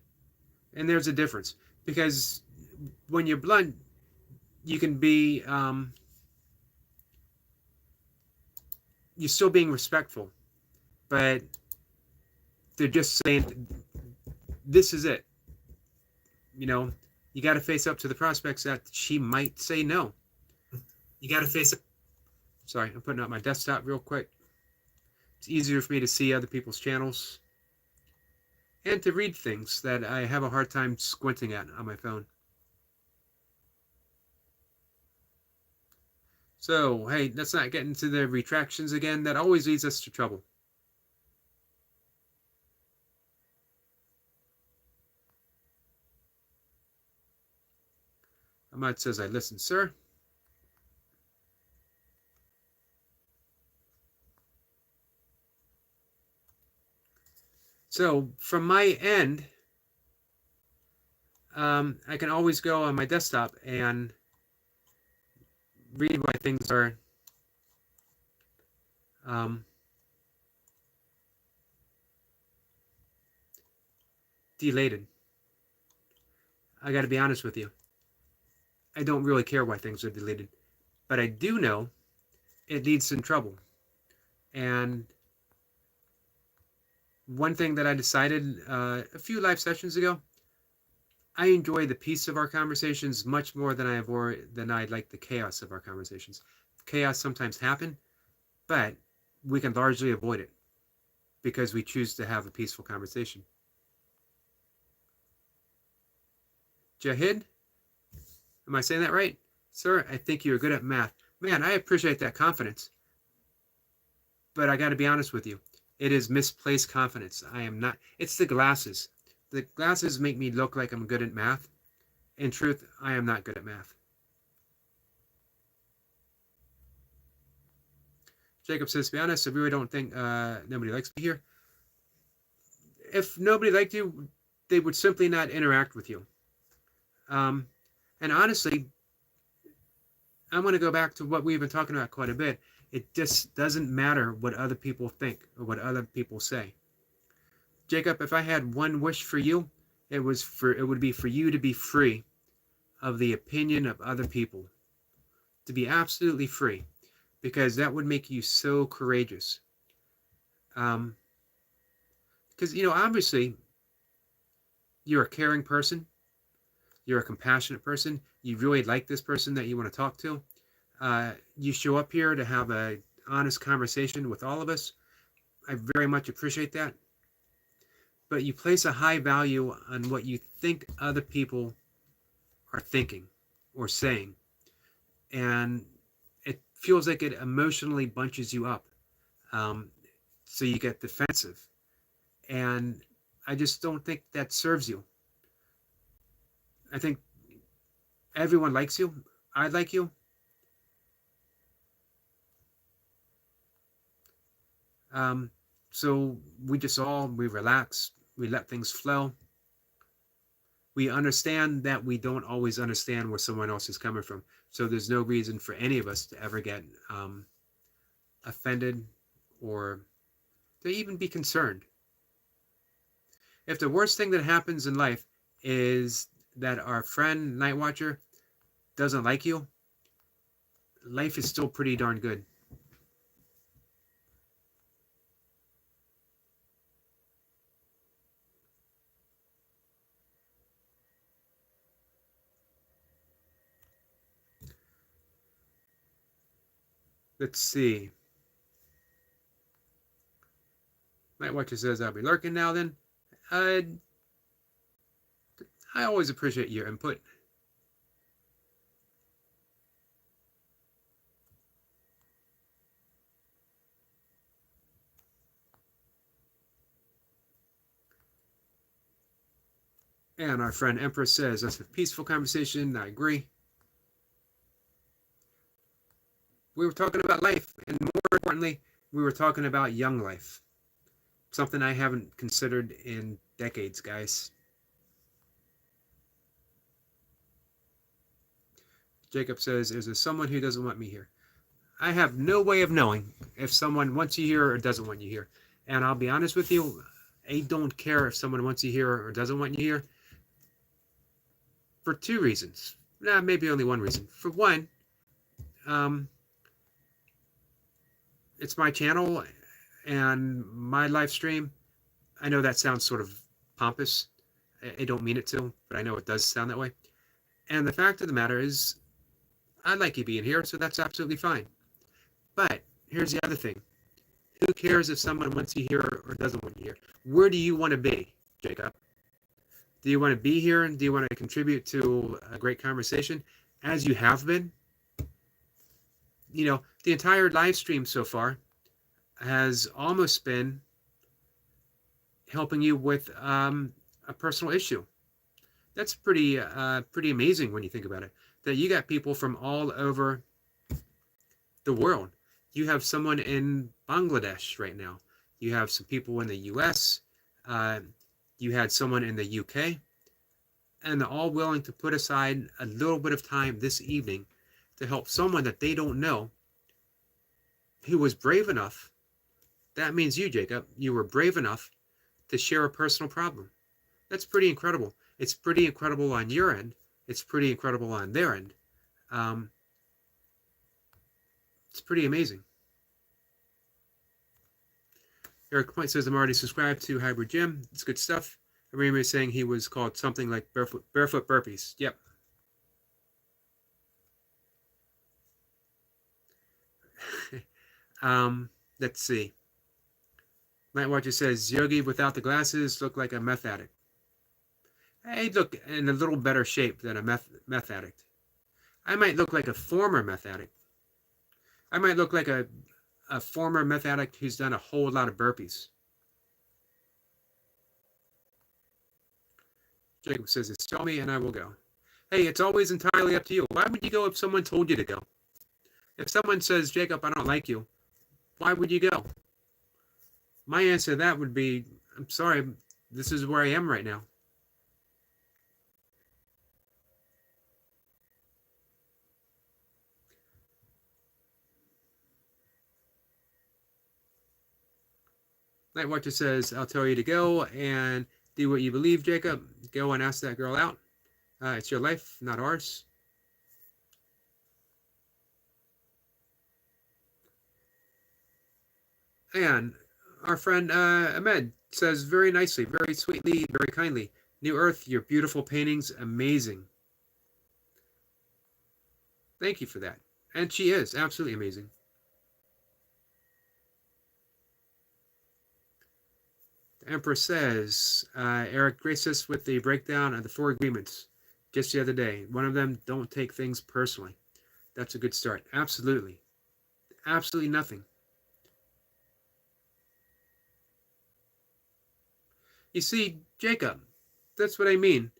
And there's a difference. Because when you're blunt, you can be, you're still being respectful. But they're just saying, this is it. You know, you got to face up to the prospects that she might say no. You got to face up. Sorry, I'm putting up my desktop real quick. It's easier for me to see other people's channels and to read things that I have a hard time squinting at on my phone. So, hey, let's not get into the retractions again. That always leads us to trouble. Ahmad says, I listen, sir. So, from my end, I can always go on my desktop and read why things are delated. I got to be honest with you. I don't really care why things are deleted, but I do know it leads to trouble. And one thing that I decided a few live sessions ago, I enjoy the peace of our conversations much more than I like the chaos of our conversations. Chaos sometimes happen, but we can largely avoid it because we choose to have a peaceful conversation. Jahid, am I saying that right? Sir, I think you're good at math. Man, I appreciate that confidence. But I got to be honest with you. It is misplaced confidence. I am not. It's the glasses. The glasses make me look like I'm good at math. In truth, I am not good at math. Jacob says, to be honest, I really don't think nobody likes me here. If nobody liked you, they would simply not interact with you. And honestly, I'm going to go back to what we've been talking about quite a bit. It just doesn't matter what other people think or what other people say. Jacob, if I had one wish for you, it would be for you to be free of the opinion of other people. To be absolutely free. Because that would make you so courageous. Because, obviously, you're a caring person. You're a compassionate person. You really like this person that you want to talk to. You show up here to have an honest conversation with all of us. I very much appreciate that. But you place a high value on what you think other people are thinking or saying. And it feels like it emotionally bunches you up. So you get defensive. And I just don't think that serves you. I think everyone likes you. I like you. So we relax. We let things flow. We understand that we don't always understand where someone else is coming from. So there's no reason for any of us to ever get offended or to even be concerned. If the worst thing that happens in life is that our friend Night Watcher doesn't like you, life is still pretty darn good. Let's see. Night Watcher says, I'll be lurking now then. I always appreciate your input. And our friend Empress says, that's a peaceful conversation. I agree. We were talking about life, and more importantly, we were talking about young life. Something I haven't considered in decades, guys. Jacob says, is there someone who doesn't want me here? I have no way of knowing if someone wants you here or doesn't want you here. And I'll be honest with you, I don't care if someone wants you here or doesn't want you here for two reasons. Nah, maybe only one reason. For one, um, it's my channel and my live stream. I know that sounds sort of pompous. I don't mean it to, but I know it does sound that way. And the fact of the matter is, I like you being here, so that's absolutely fine. But here's the other thing. Who cares if someone wants you here or doesn't want you here? Where do you want to be, Jacob? Do you want to be here and do you want to contribute to a great conversation as you have been? You know, the entire live stream so far has almost been helping you with a personal issue. That's pretty amazing when you think about it. That you got people from all over the world. You have someone in Bangladesh right now. You have some people in the U.S. You had someone in the UK. And they're all willing to put aside a little bit of time this evening to help someone that they don't know who was brave enough. That means you, Jacob. You were brave enough to share a personal problem. That's pretty incredible. It's pretty incredible on your end. It's pretty incredible on their end. It's pretty amazing. Eric Point says, I'm already subscribed to Hybrid Gym. It's good stuff. I remember saying he was called something like Barefoot Burpees. Yep. Let's see. Night Watcher says, Yogi without the glasses looked like a meth addict. I look in a little better shape than a meth addict. I might look like a former meth addict. I might look like a former meth addict who's done a whole lot of burpees. Jacob says, it's tell me and I will go. Hey, it's always entirely up to you. Why would you go if someone told you to go? If someone says, Jacob, I don't like you, why would you go? My answer to that would be, I'm sorry, this is where I am right now. Night Watcher says, I'll tell you to go and do what you believe, Jacob. Go and ask that girl out. It's your life, not ours. And our friend Ahmed says very nicely, very sweetly, very kindly, New Earth, your beautiful paintings, amazing. Thank you for that. And she is absolutely amazing. The Emperor says, Eric graced us with the breakdown of the 4 agreements just the other day. One of them, don't take things personally. That's a good start. Absolutely. Absolutely nothing. You see, Jacob, that's what I mean.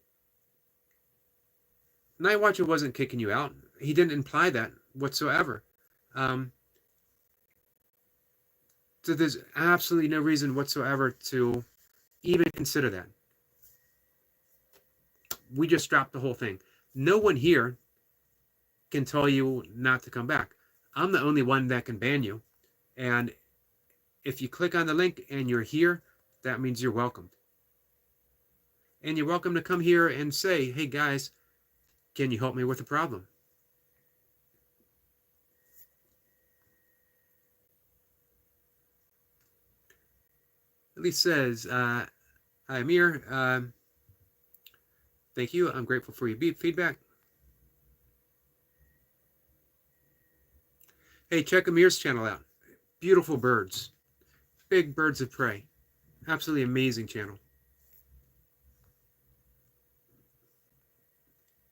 Night Watcher wasn't kicking you out. He didn't imply that whatsoever. So there's absolutely no reason whatsoever to even consider that. We just dropped the whole thing. No one here can tell you not to come back. I'm the only one that can ban you. And if you click on the link and you're here, that means you're welcomed. And you're welcome to come here and say, hey guys, can you help me with a problem? Elise says, hi Amir, thank you. I'm grateful for your feedback. Hey, check Amir's channel out. Beautiful birds. Big birds of prey. Absolutely amazing channel.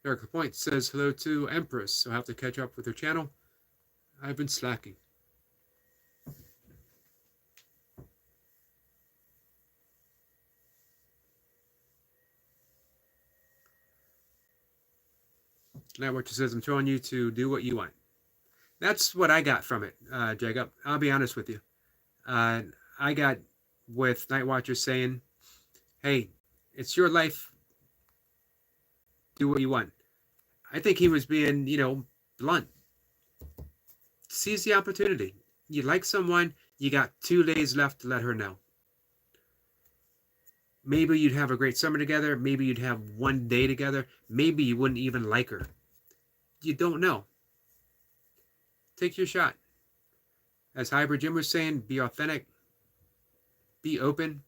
Erica Point says hello to Empress. So I'll have to catch up with her channel. I've been slacking. Night Watcher says, I'm telling you to do what you want. That's what I got from it, Jacob. I'll be honest with you. I got with Night Watcher saying, hey, it's your life. Do what you want. I think he was being, blunt. seize the opportunity. You like someone, you got 2 days left to let her know. Maybe you'd have a great summer together. Maybe you'd have 1 day together. Maybe you wouldn't even like her. You don't know. Take your shot. As Hybrid Jim was saying, be authentic, be open.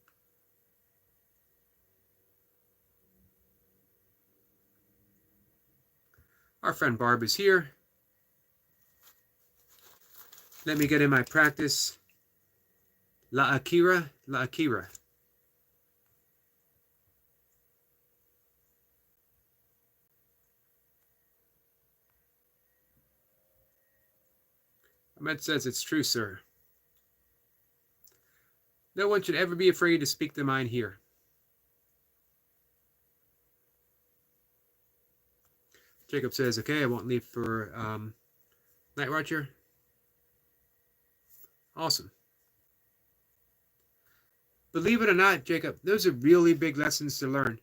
Our friend Barb is here. Let me get in my practice. La Akira, La Akira. Ahmed says it's true, sir. No one should ever be afraid to speak their mind here. Jacob says, okay, I won't leave for Night Watcher. Awesome. Believe it or not, Jacob, those are really big lessons to learn,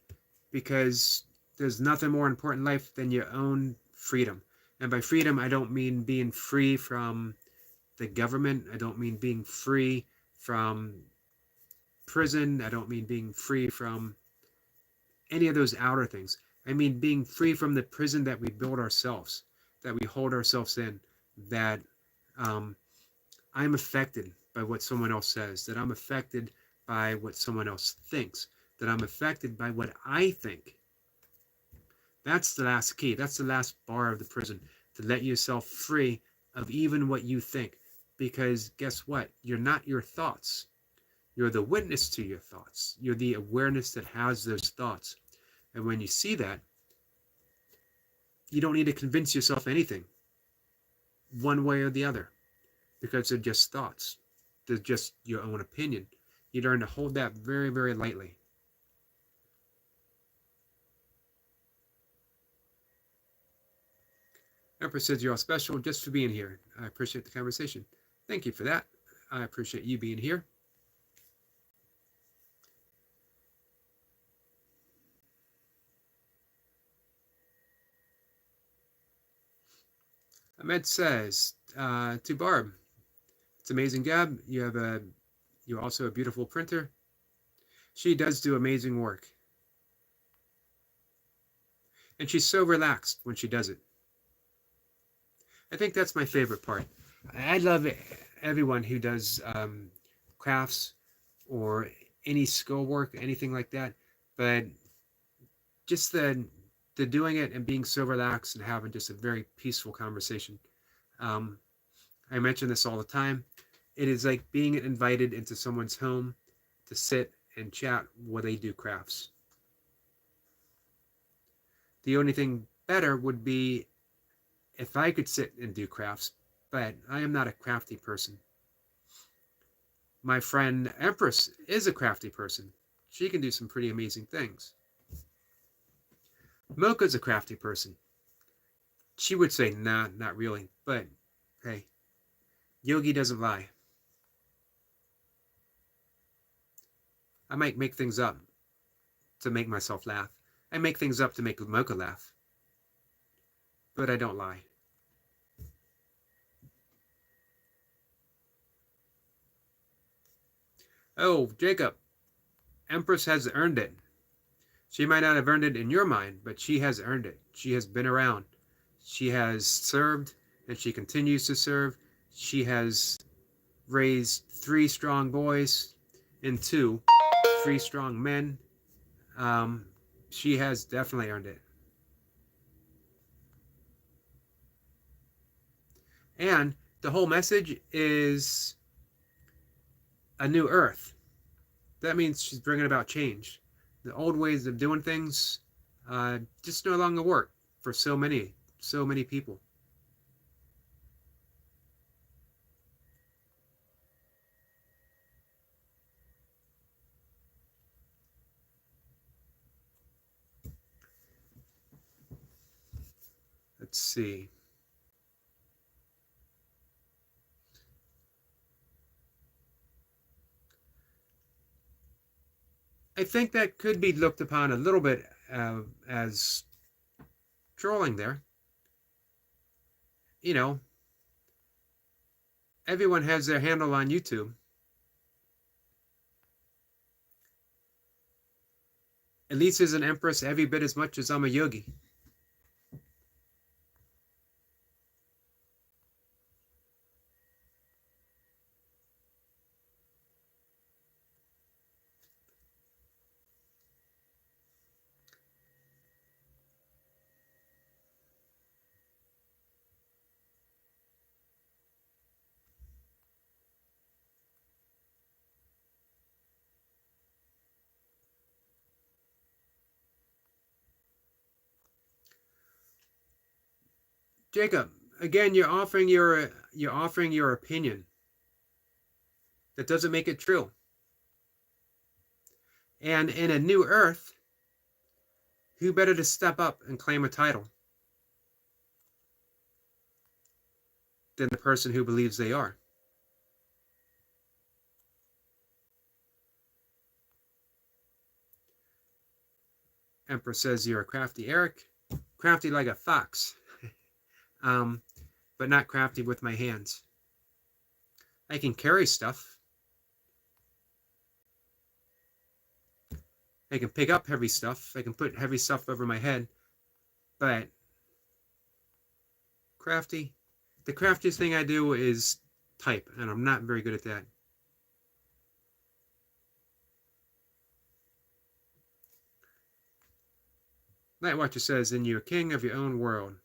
because there's nothing more important in life than your own freedom. And by freedom, I don't mean being free from the government. I don't mean being free from prison. I don't mean being free from any of those outer things. I mean being free from the prison that we build ourselves, that we hold ourselves in, that I'm affected by what someone else says, that I'm affected by what someone else thinks, that I'm affected by what I think. That's the last key. That's the last bar of the prison, to let yourself free of even what you think. Because guess what? You're not your thoughts. You're the witness to your thoughts. You're the awareness that has those thoughts. And when you see that, you don't need to convince yourself anything, one way or the other, because they're just thoughts. They're just your own opinion. You learn to hold that very, very lightly. Empress says you're all special just for being here. I appreciate the conversation. Thank you for that. I appreciate you being here. Ahmed says to Barb, it's amazing, Gab. You're also a beautiful printer. She does do amazing work. And she's so relaxed when she does it. I think that's my favorite part. I love everyone who does crafts or any skill work, anything like that. But just the doing it and being so relaxed and having just a very peaceful conversation. I mention this all the time. It is like being invited into someone's home to sit and chat while they do crafts. The only thing better would be if I could sit and do crafts, but I am not a crafty person. My friend Empress is a crafty person. She can do some pretty amazing things. Mocha's a crafty person. She would say, nah, not really. But, hey, Yogi doesn't lie. I might make things up to make myself laugh. I make things up to make Mocha laugh. But I don't lie. Oh, Jacob, Empress has earned it. She might not have earned it in your mind, but she has earned it. She has been around. She has served, and she continues to serve. She has raised 3 strong boys into 3 strong men. She has definitely earned it. And the whole message is a new earth. That means she's bringing about change. The old ways of doing things just no longer work for so many people. Let's see. I think that could be looked upon a little bit as trolling there. You know, Everyone has their handle on YouTube. Elise is an empress every bit as much as I'm a yogi. Jacob, again, you're offering your opinion. That doesn't make it true. And in a new earth, who better to step up and claim a title than the person who believes they are? Emperor says you're a crafty Eric, crafty like a fox, but not crafty with my hands. I can carry stuff. I can pick up heavy stuff. I can put heavy stuff over my head. But crafty, the craftiest thing I do is type, and I'm not very good at that. Nightwatcher says, and you're king of your own world.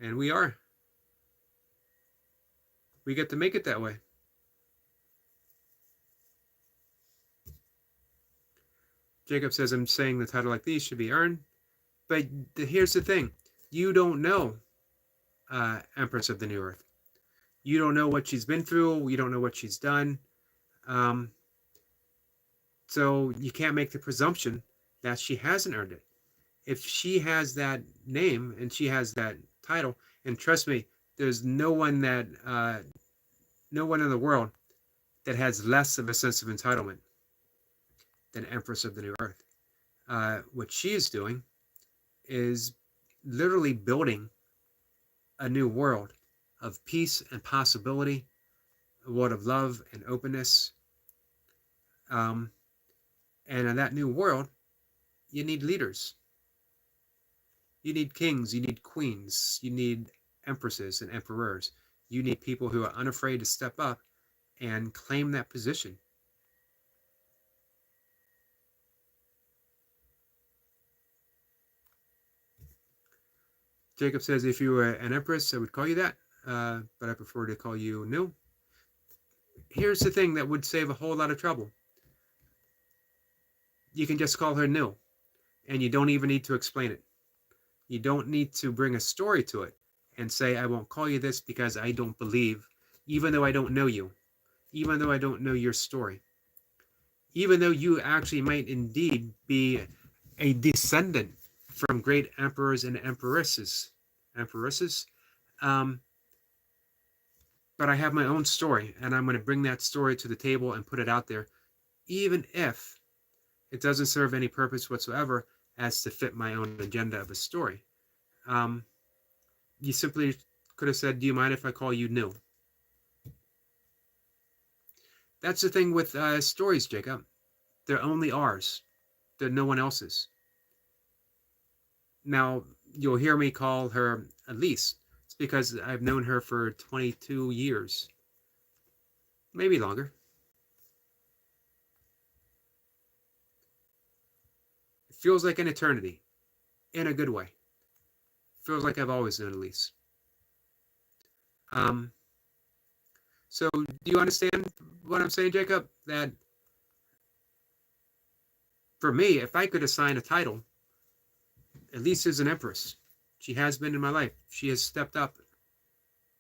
And we are. We get to make it that way. Jacob says, I'm saying the title like these should be earned. But here's the thing. You don't know Empress of the New Earth. You don't know what she's been through. You don't know what she's done. So you can't make the presumption that she hasn't earned it. If she has that name and she has that title, and trust me, there's no one in the world that has less of a sense of entitlement than Empress of the New Earth. What she is doing is literally building a new world of peace and possibility, a world of love and openness. And in that new world, you need leaders. You need kings, you need queens, you need empresses and emperors. You need people who are unafraid to step up and claim that position. Jacob says, if you were an empress, I would call you that, but I prefer to call you Nu. Here's the thing that would save a whole lot of trouble. You can just call her Nu, and you don't even need to explain it. You don't need to bring a story to it and say, I won't call you this because I don't believe, even though I don't know you, even though I don't know your story, even though you actually might indeed be a descendant from great emperors and empresses. But I have my own story, and I'm going to bring that story to the table and put it out there, even if it doesn't serve any purpose whatsoever as to fit my own agenda of a story. You simply could have said, do you mind if I call you Nu? That's the thing with stories, Jacob. They're only ours. They're no one else's. Now, you'll hear me call her Elise. It's because I've known her for 22 years. Maybe longer. It feels like an eternity. In a good way. Feels like I've always known Elise. So, do you understand what I'm saying, Jacob? That for me, if I could assign a title, Elise is an empress. She has been in my life. She has stepped up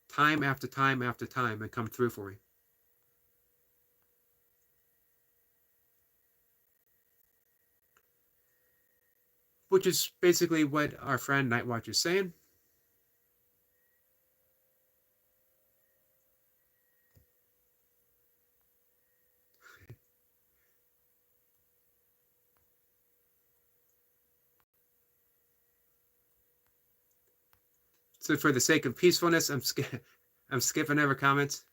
time after time after time and come through for me. Which is basically what our friend Nightwatch is saying. So for the sake of peacefulness, I'm skipping over comments.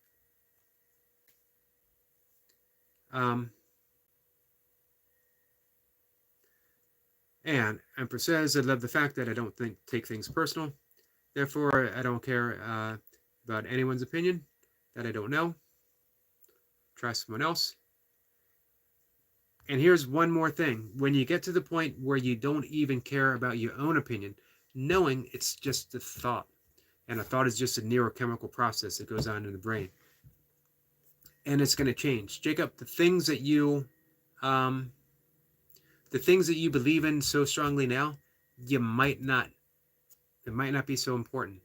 And Emperor says, I love the fact that I don't take things personal. Therefore, I don't care about anyone's opinion that I don't know. Try someone else. And here's one more thing. When you get to the point where you don't even care about your own opinion, knowing it's just a thought, and a thought is just a neurochemical process that goes on in the brain, and it's going to change. Jacob, the things that you believe in so strongly now, it might not be so important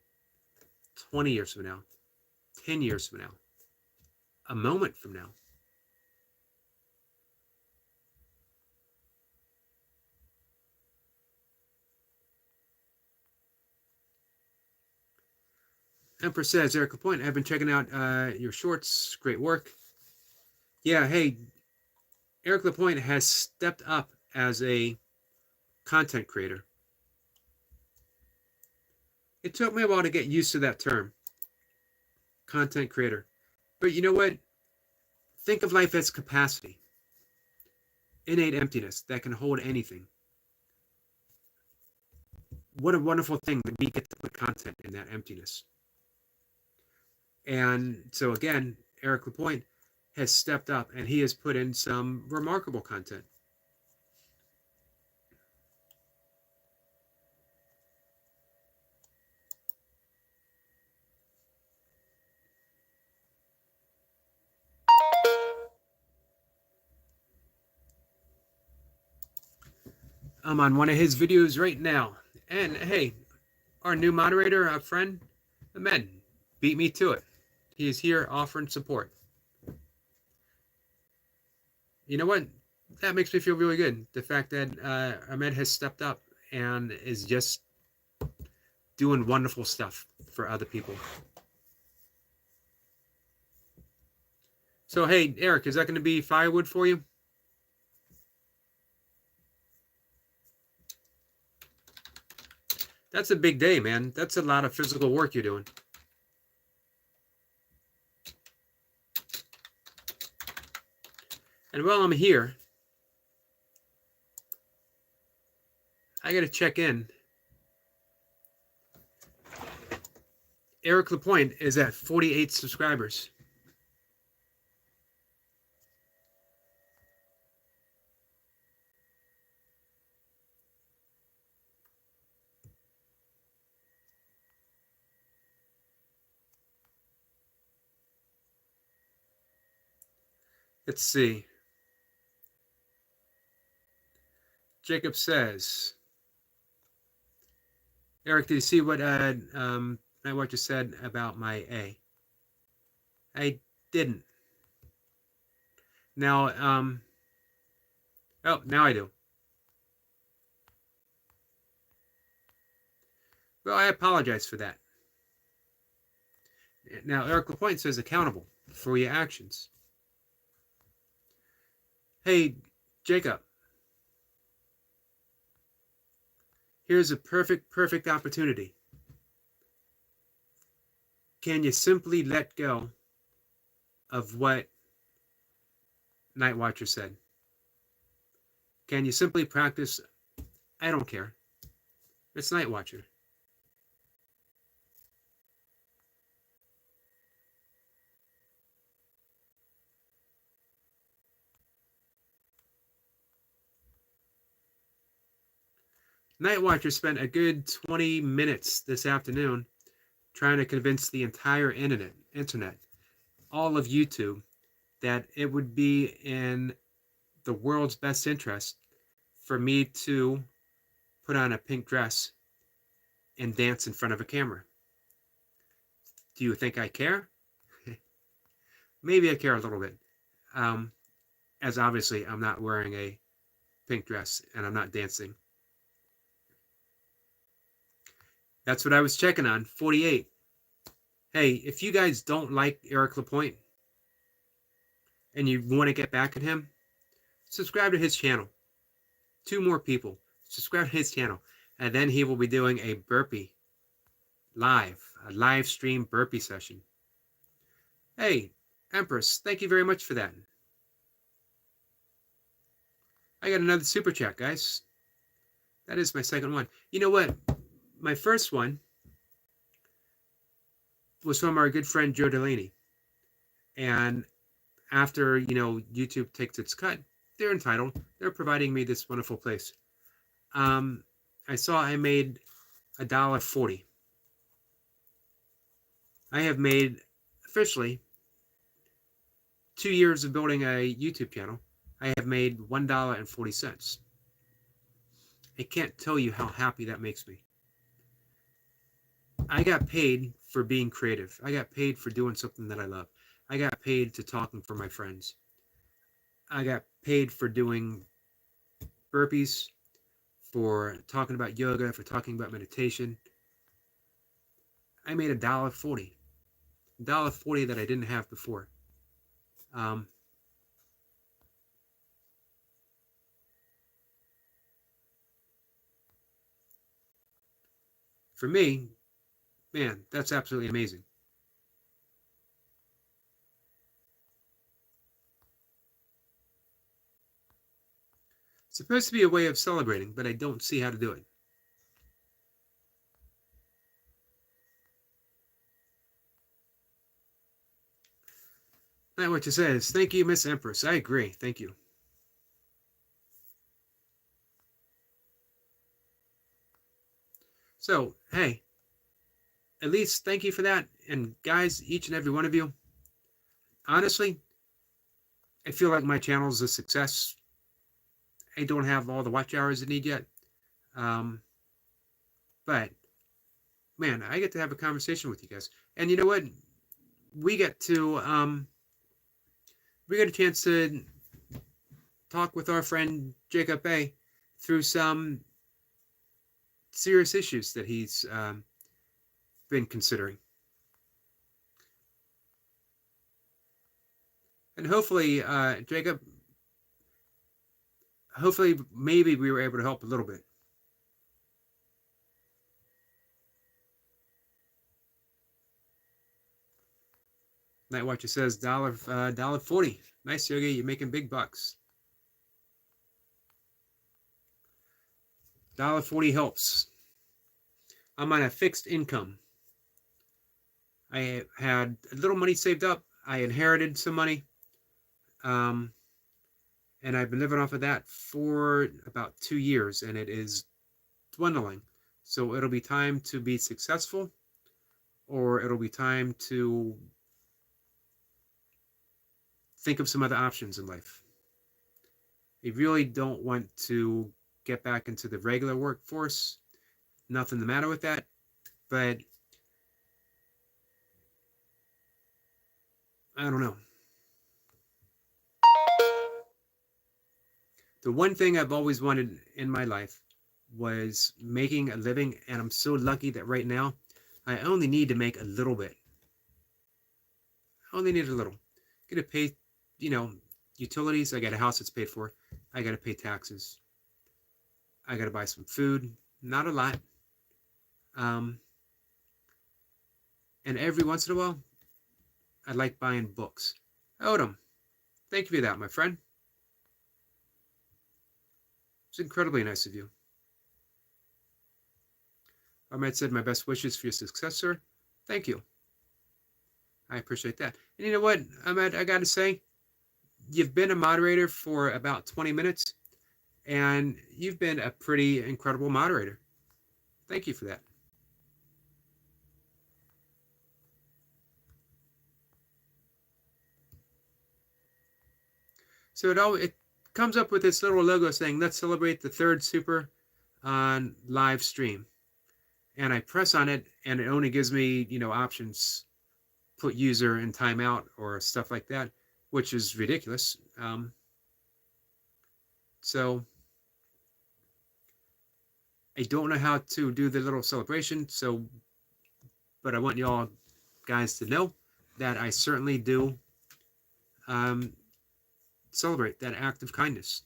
20 years from now, 10 years from now, a moment from now. Emperor says, Eric Lapointe, I've been checking out your shorts. Great work. Yeah, hey, Eric Lapointe has stepped up as a content creator. It took me a while to get used to that term, content creator. But you know what? Think of life as capacity, innate emptiness that can hold anything. What a wonderful thing that we get to put content in that emptiness. And so again, Eric Lapointe has stepped up and he has put in some remarkable content. I'm on one of his videos right now. And hey, our new moderator, a friend, Ahmed, beat me to it. He is here offering support. You know what? That makes me feel really good. The fact that Ahmed has stepped up and is just doing wonderful stuff for other people. So, hey, Eric, is that going to be firewood for you? That's a big day, man. That's a lot of physical work you're doing. And while I'm here, I got to check in. Eric Lapointe is at 48 subscribers. Let's see. Jacob says, Eric, did you see what Nightwatcher said about my A? I didn't. Now, oh, now I do. Well, I apologize for that. Now, Eric Lapointe says accountable for your actions. Hey, Jacob. Here's a perfect opportunity. Can you simply let go of what Nightwatcher said? Can you simply practice, I don't care. It's Nightwatcher. Nightwatcher spent a good 20 minutes this afternoon trying to convince the entire internet, all of YouTube, that it would be in the world's best interest for me to put on a pink dress and dance in front of a camera. Do you think I care? Maybe I care a little bit. As obviously I'm not wearing a pink dress and I'm not dancing. That's what I was checking on, 48. Hey, if you guys don't like Eric Lapointe and you want to get back at him, subscribe to his channel. 2 more people. Subscribe to his channel. And then he will be doing a live stream burpee session. Hey, Empress, thank you very much for that. I got another super chat, guys. That is my second one. You know what? My first one was from our good friend Joe Delaney. And after, YouTube takes its cut, they're entitled. They're providing me this wonderful place. Um, I saw I made $1.40. I have made officially 2 years of building a YouTube channel. I have made $1.40. I can't tell you how happy that makes me. I got paid for being creative. I got paid for doing something that I love. I got paid to talking for my friends. I got paid for doing burpees, for talking about yoga, for talking about meditation. I made $1.40. $1.40 that I didn't have before. Um, for me, man, that's absolutely amazing. It's supposed to be a way of celebrating, but I don't see how to do it. Not what you says. Thank you, Miss Empress. I agree. Thank you. So, hey, at least thank you for that. And guys, each and every one of you, honestly, I feel like my channel is a success. I don't have all the watch hours I need yet. Um, but, man, I get to have a conversation with you guys. And you know what? We get to, we get a chance to talk with our friend Jacob A through some serious issues that he's been considering. And hopefully, Jacob, hopefully, maybe we were able to help a little bit. Night Watcher says $1.40. Nice, Yogi. You're making big bucks. $1.40 helps. I'm on a fixed income. I had a little money saved up. I inherited some money. And I've been living off of that for about 2 years, and it is dwindling. So it'll be time to be successful, or it'll be time to think of some other options in life. I really don't want to get back into the regular workforce. Nothing the matter with that, but I don't know. The one thing I've always wanted in my life was making a living, and I'm so lucky that right now I only need to make a little bit. I only need a little. I gotta pay, utilities. I got a house that's paid for. I gotta pay taxes. I gotta buy some food. Not a lot. Um, and every once in a while, I like buying books. Odom, thank you for that, my friend. It's incredibly nice of you. Ahmed said, my best wishes for your successor. Thank you. I appreciate that. And you know what, Ahmed, I got to say, you've been a moderator for about 20 minutes, and you've been a pretty incredible moderator. Thank you for that. So it comes up with this little logo saying, let's celebrate the third super on live stream. And I press on it, and it only gives me, options, put user in timeout or stuff like that, which is ridiculous. So I don't know how to do the little celebration. But I want you all guys to know that I certainly do celebrate that act of kindness.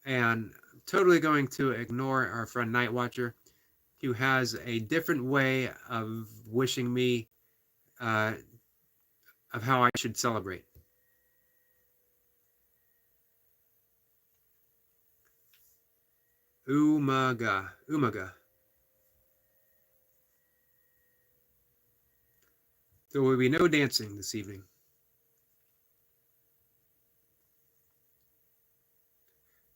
And I'm totally going to ignore our friend Night Watcher. who has a different way of wishing me uh, of how I should celebrate. Umaga. Umaga. There will be no dancing this evening.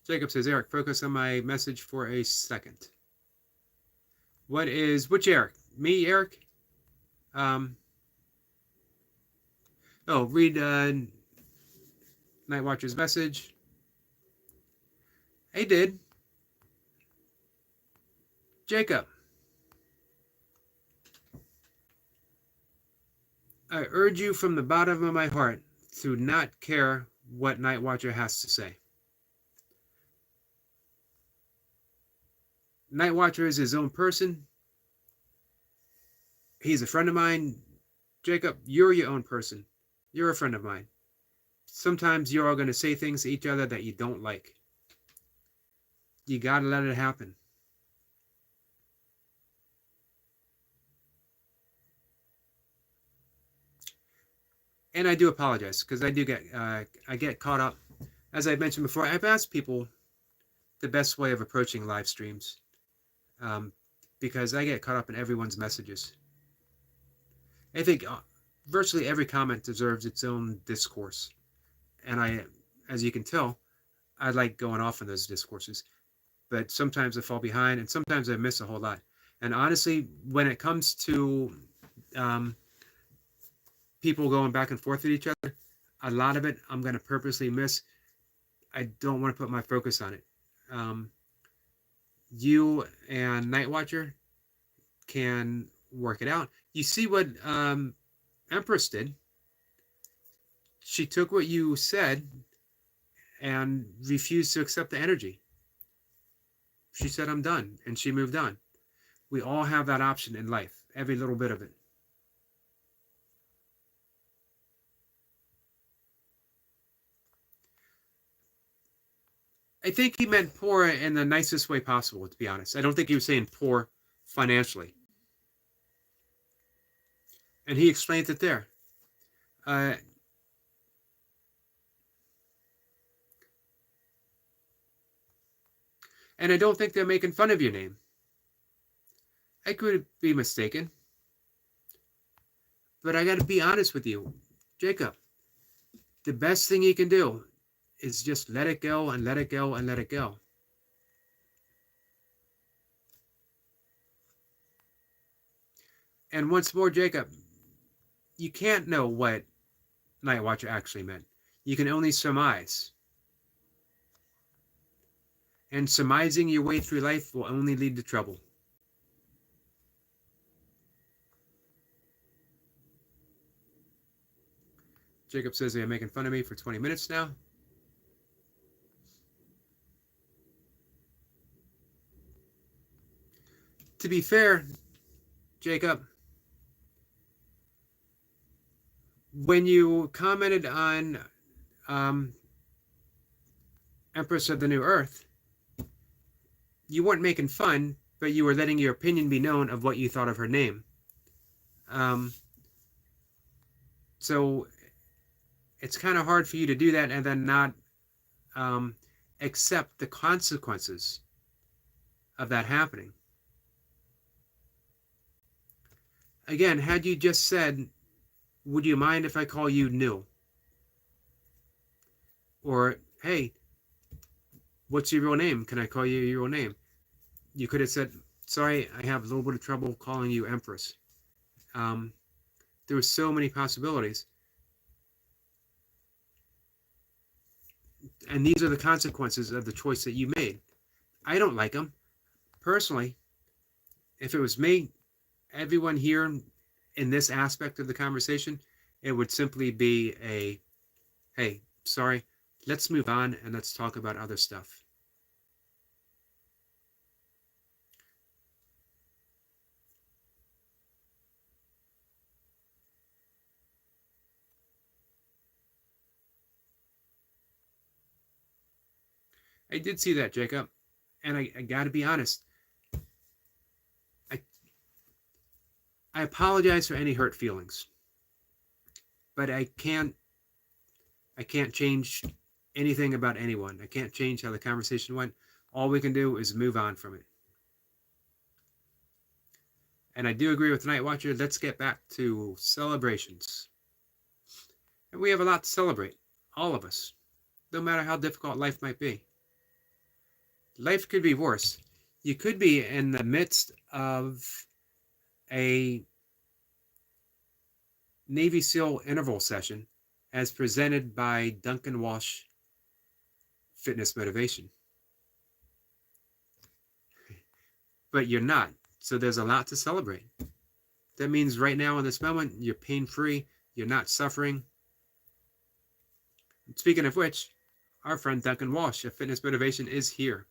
Jacob says, Eric, focus on my message for a second. Which Eric? Me, Eric? Read Night Watcher's message. Hey, did. Jacob. I urge you from the bottom of my heart to not care what Night Watcher has to say. Night Watcher is his own person. He's a friend of mine. Jacob, you're your own person. You're a friend of mine. Sometimes you're all going to say things to each other that you don't like. You got to let it happen. And I do apologize because I get caught up. As I mentioned before, I've asked people the best way of approaching live streams because I get caught up in everyone's messages. I think virtually every comment deserves its own discourse. And as you can tell, I like going off on those discourses. But sometimes I fall behind and sometimes I miss a whole lot. And honestly, when it comes to people going back and forth with each other, a lot of it I'm going to purposely miss. I don't want to put my focus on it. You and Night Watcher can work it out. You see what Empress did? She took what you said and refused to accept the energy. She said, I'm done, and she moved on. We all have that option in life, every little bit of it. I think he meant poor in the nicest way possible, to be honest. I don't think he was saying poor financially. And he explains it there. And I don't think they're making fun of your name. I could be mistaken. But I got to be honest with you, Jacob. The best thing you can do is just let it go and let it go and let it go. And once more, Jacob, you can't know what Night Watcher actually meant. You can only surmise. And surmising your way through life will only lead to trouble. Jacob says they're making fun of me for 20 minutes now. To be fair, Jacob, when you commented on Empress of the New Earth, you weren't making fun, but you were letting your opinion be known of what you thought of her name. So it's kind of hard for you to do that and then not accept the consequences of that happening. Again, had you just said, would you mind if I call you New? Or, hey, what's your real name? Can I call you your real name? You could have said, sorry, I have a little bit of trouble calling you Empress. There were so many possibilities. And these are the consequences of the choice that you made. I don't like them. Personally, if it was me, everyone here in this aspect of the conversation, it would simply be a, hey, sorry, let's move on and let's talk about other stuff. I did see that, Jacob. And I got to be honest. I apologize for any hurt feelings, but I can't change anything about anyone. I can't change how the conversation went. All we can do is move on from it. And I do agree with Night Watcher. Let's get back to celebrations. And we have a lot to celebrate, all of us, no matter how difficult life might be. Life could be worse. You could be in the midst of a Navy SEAL interval session as presented by Duncan Walsh Fitness Motivation. But you're not. So there's a lot to celebrate. That means right now in this moment, you're pain-free, you're not suffering. Speaking of which, our friend Duncan Walsh of Fitness Motivation is here.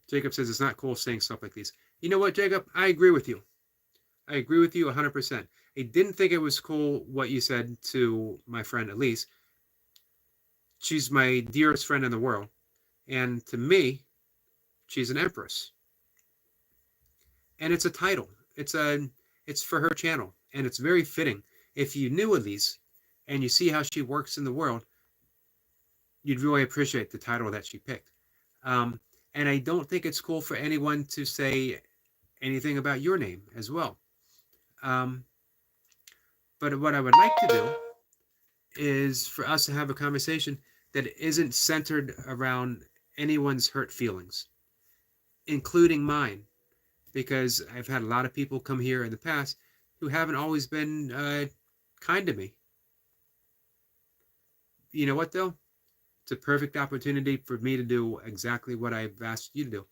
Jacob says it's not cool saying stuff like these. You know what, Jacob? I agree with you. I agree with you 100%. I didn't think it was cool what you said to my friend Elise. She's my dearest friend in the world. And to me, she's an empress. And it's a title. It's for her channel. And it's very fitting. If you knew Elise and you see how she works in the world, you'd really appreciate the title that she picked. And I don't think it's cool for anyone to say anything about your name as well. But what I would like to do is for us to have a conversation that isn't centered around anyone's hurt feelings, including mine, because I've had a lot of people come here in the past who haven't always been kind to me. You know what, though? It's a perfect opportunity for me to do exactly what I've asked you to do.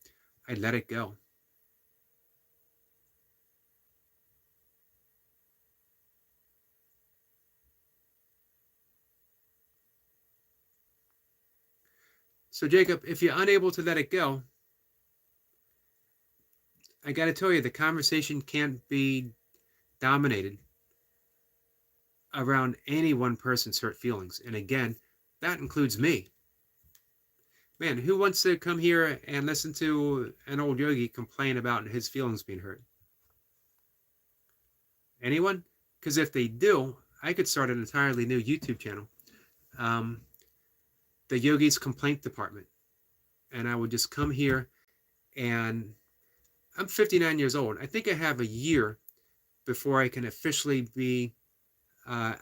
I let it go. So, Jacob, if you're unable to let it go, I got to tell you, the conversation can't be dominated around any one person's hurt feelings. And again, that includes me. Man, who wants to come here and listen to an old yogi complain about his feelings being hurt? Anyone? Because if they do, I could start an entirely new YouTube channel. The Yogi's Complaint Department. And I would just come here, and I'm 59 years old. I think I have a year before I can officially be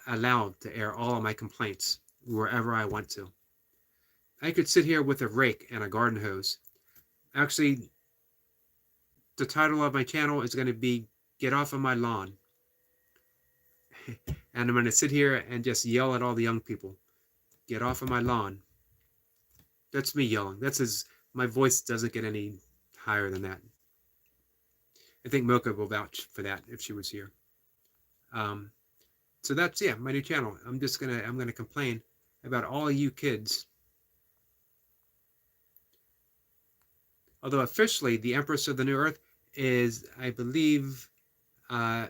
allowed to air all of my complaints wherever I want to. I could sit here with a rake and a garden hose. Actually, the title of my channel is going to be Get Off of My Lawn. And I'm going to sit here and just yell at all the young people. Get off of my lawn. That's me yelling. My voice doesn't get any higher than that. I think Mocha will vouch for that if she was here. So that's, my new channel. I'm going to complain about all you kids. Although officially, the Empress of the New Earth is, I believe, 4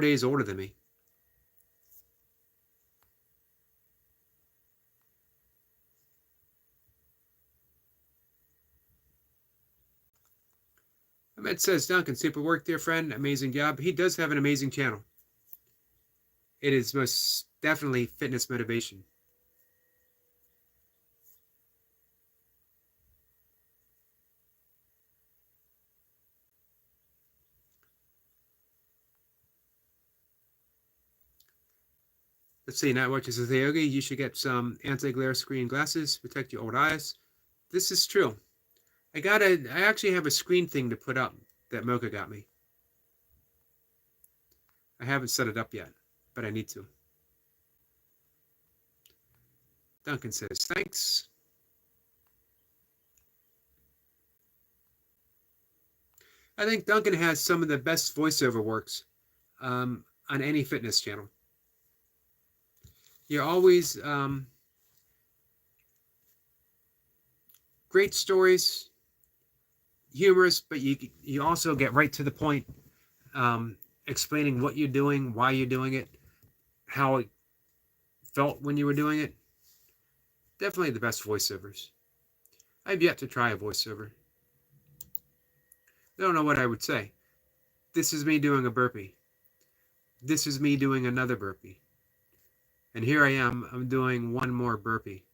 days older than me. Ahmed says, Duncan, super work, dear friend. Amazing job. He does have an amazing channel. It is most definitely fitness motivation. Let's see, Night Watcher says, hey, Yogi, you should get some anti-glare screen glasses, protect your old eyes. This is true. I actually have a screen thing to put up that Mocha got me. I haven't set it up yet, but I need to. Duncan says, thanks. I think Duncan has some of the best voiceover works on any fitness channel. You're always great stories, humorous, but you also get right to the point, explaining what you're doing, why you're doing it, how it felt when you were doing it. Definitely the best voiceovers. I've yet to try a voiceover. I don't know what I would say. This is me doing a burpee. This is me doing another burpee. And here I am, I'm doing one more burpee.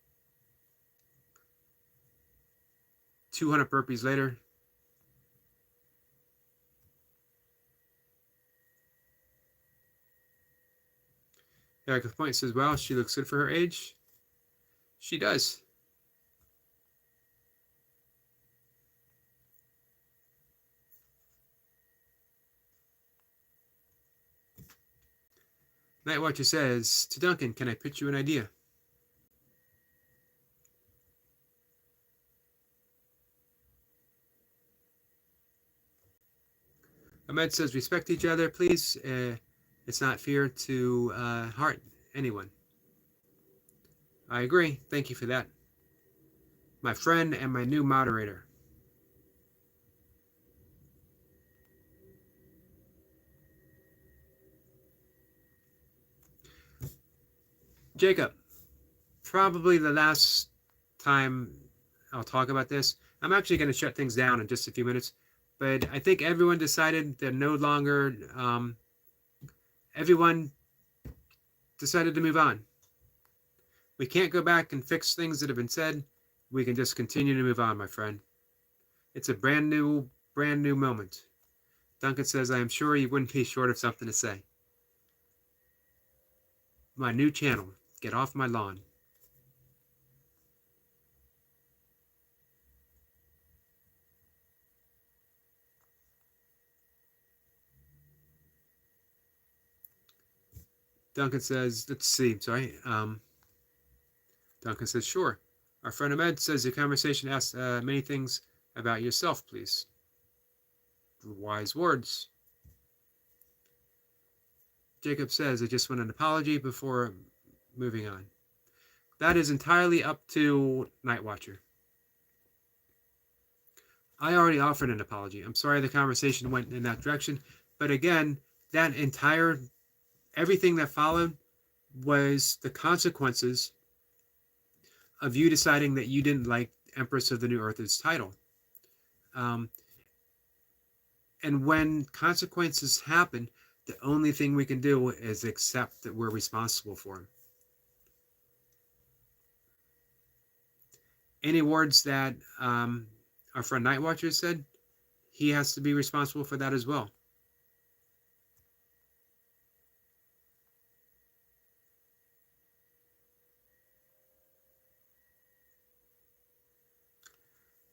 200 burpees later. Erica Point says, wow, she looks good for her age. She does. Night Watcher says, to Duncan, can I pitch you an idea? Ahmed says, respect each other, please. It's not fair to hurt anyone. I agree. Thank you for that. My friend and my new moderator. Jacob, probably the last time I'll talk about this. I'm actually going to shut things down in just a few minutes, but I think everyone decided that no longer, everyone decided to move on. We can't go back and fix things that have been said. We can just continue to move on, my friend. It's a brand new moment. Duncan says, I am sure you wouldn't be short of something to say. My new channel. Get off my lawn. Duncan says, let's see, sorry. Duncan says, sure. Our friend Ahmed says the conversation asks many things about yourself, please. Wise words. Jacob says, I just want an apology before moving on. That is entirely up to Night Watcher. I already offered an apology. I'm sorry the conversation went in that direction. But again, that entire, everything that followed was the consequences of you deciding that you didn't like Empress of the New Earth's title. And when consequences happen, the only thing we can do is accept that we're responsible for them. Any words that our friend Night Watcher said, he has to be responsible for that as well.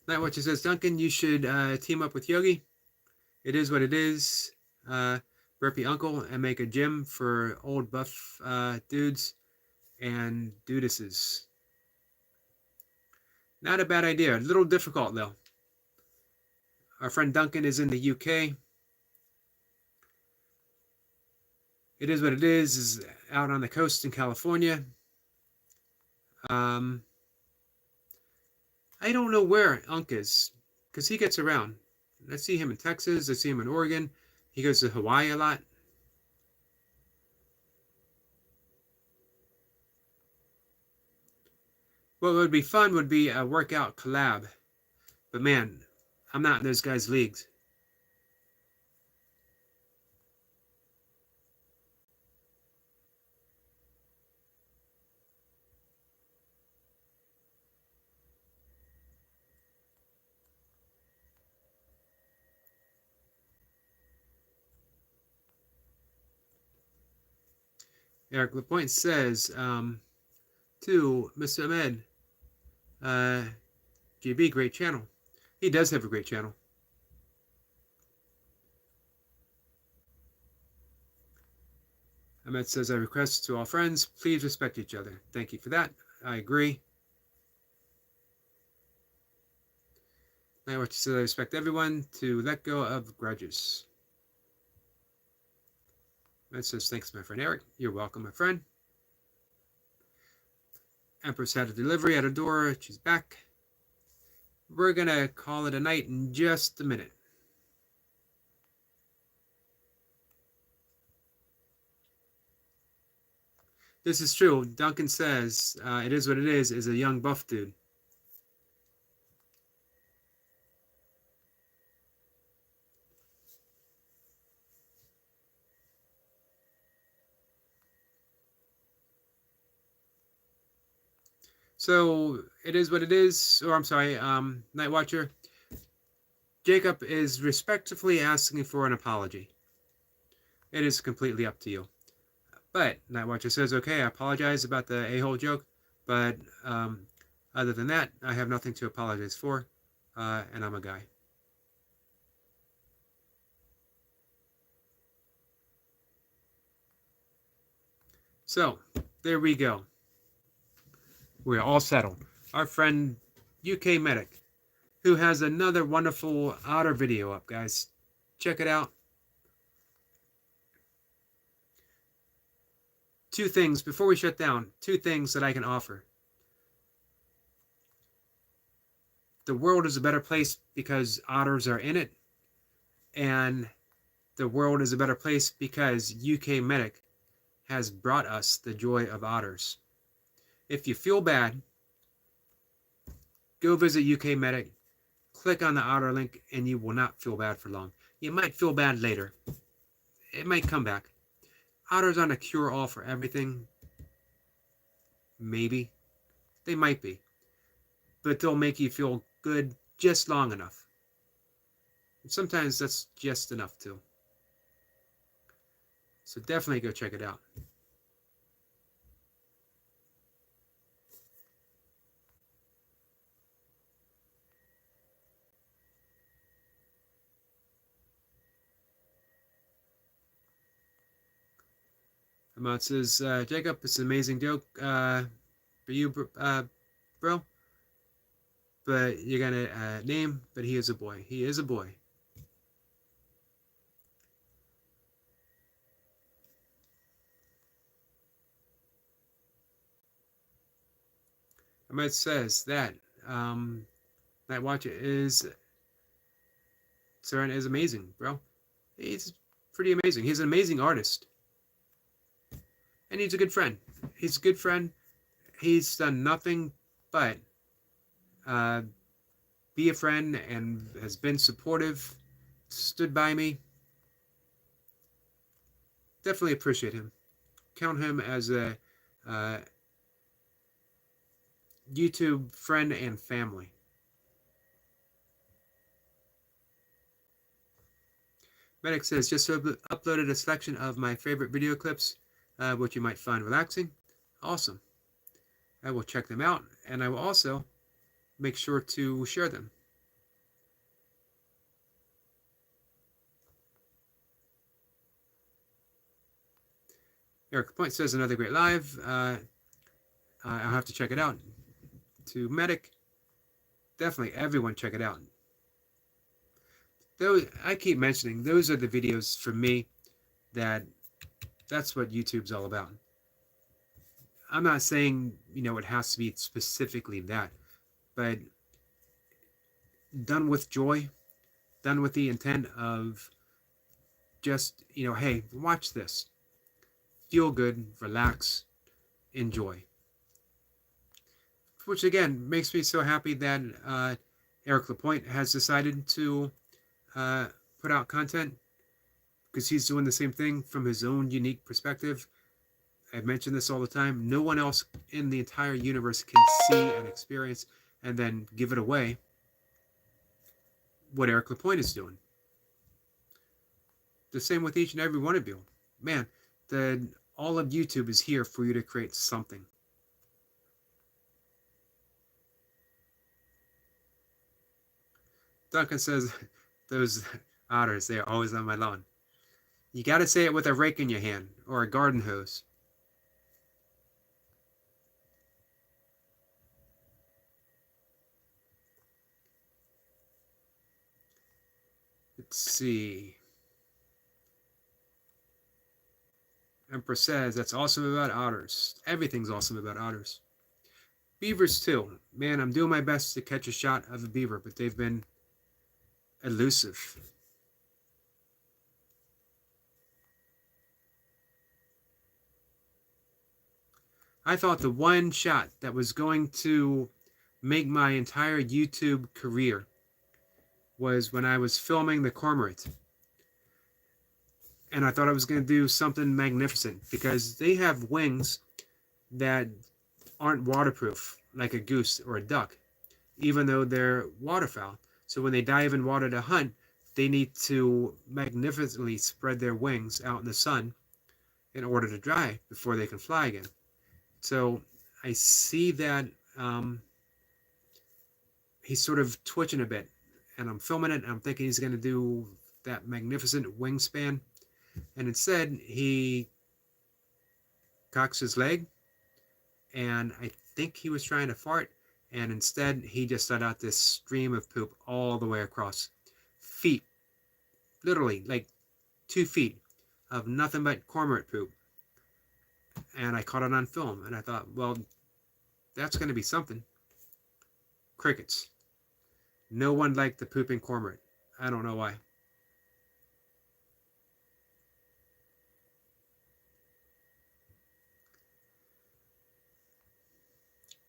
Night Watcher says, Duncan, you should team up with Yogi. It is what it is. Burpee Uncle and make a gym for old buff dudes and dudesses. Not a bad idea. A little difficult though. Our friend Duncan is in the UK. It is what it is out on the coast in California. I don't know where Unc is, because he gets around. I see him in Texas. I see him in Oregon. He goes to Hawaii a lot. What would be fun would be a workout collab. But man, I'm not in those guys' leagues. Eric Lapointe says to Mr. Ahmed, GB, great channel. He does have a great channel. Ahmed says, I request to all friends, please respect each other. Thank you for that. I agree. Now what you said, I respect everyone to let go of grudges. Ahmed says, thanks, my friend Eric. You're welcome, my friend. Empress had a delivery at her door. She's back. We're going to call it a night in just a minute. This is true. Duncan says, it is what it is a young buff dude. So it is what it is. Or I'm sorry, Night Watcher. Jacob is respectfully asking for an apology. It is completely up to you. But Night Watcher says, okay, I apologize about the a-hole joke, but other than that, I have nothing to apologize for, and I'm a guy. So, there we go. We're all settled. Our friend UK Medic, who has another wonderful otter video up, guys. Check it out. Two things, before we shut down, two things that I can offer. The world is a better place because otters are in it, and the world is a better place because UK Medic has brought us the joy of otters. If you feel bad, go visit UK Medic, click on the otter link, and you will not feel bad for long. You might feel bad later. It might come back. Otters aren't a cure-all for everything. Maybe. They might be. But they'll make you feel good just long enough. And sometimes that's just enough too. So definitely go check it out. Amount says, Jacob, it's an amazing joke for you, bro. But you're going to name, but he is a boy. He is a boy. Amount says that Night Watcher is Saren is amazing, bro. He's pretty amazing. He's an amazing artist. And he's a good friend. He's a good friend. He's done nothing but be a friend and has been supportive, stood by me. Definitely appreciate him. Count him as a YouTube friend and family. Medic says, just uploaded a selection of my favorite video clips, which you might find relaxing. Awesome. I will check them out, and I will also make sure to share them. Eric Point says, another great live. I'll have to check it out. To Medic, definitely everyone check it out. Those, I keep mentioning, those are the videos for me that's what YouTube's all about. I'm not saying, it has to be specifically that, but done with joy, done with the intent of just, hey, watch this. Feel good, relax, enjoy. Which again makes me so happy that Eric Lapointe has decided to put out content, because he's doing the same thing from his own unique perspective. I've mentioned this all the time. No one else in the entire universe can see and experience and then give it away what Eric Lapointe is doing. The same with each and every one of you. Man, all of YouTube is here for you to create something. Duncan says, those otters, they are always on my lawn. You got to say it with a rake in your hand or a garden hose. Let's see. Emperor says, that's awesome about otters. Everything's awesome about otters. Beavers too. Man, I'm doing my best to catch a shot of a beaver, but they've been elusive. I thought the one shot that was going to make my entire YouTube career was when I was filming the cormorant. And I thought I was going to do something magnificent, because they have wings that aren't waterproof. like a goose or a duck, even though they're waterfowl. So when they dive in water to hunt, they need to magnificently spread their wings out in the sun in order to dry before they can fly again. So I see that he's sort of twitching a bit, and I'm filming it, and I'm thinking he's going to do that magnificent wingspan, and instead he cocks his leg, and I think he was trying to fart, and instead he just let out this stream of poop all the way across. Feet, literally like 2 feet of nothing but cormorant poop. And I caught it on film, and I thought, well, that's going to be something. Crickets. No one liked the pooping cormorant. I don't know why.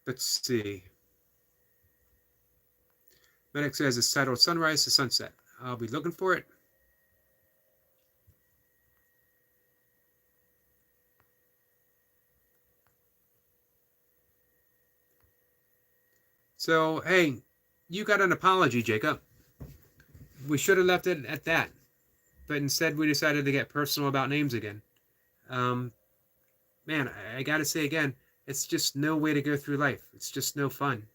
Let's see. Medic says it's titled Sunrise to Sunset. I'll be looking for it. So, hey, you got an apology, Jacob. We should have left it at that. But instead, we decided to get personal about names again. Man, I gotta say again, it's just no way to go through life. It's just no fun.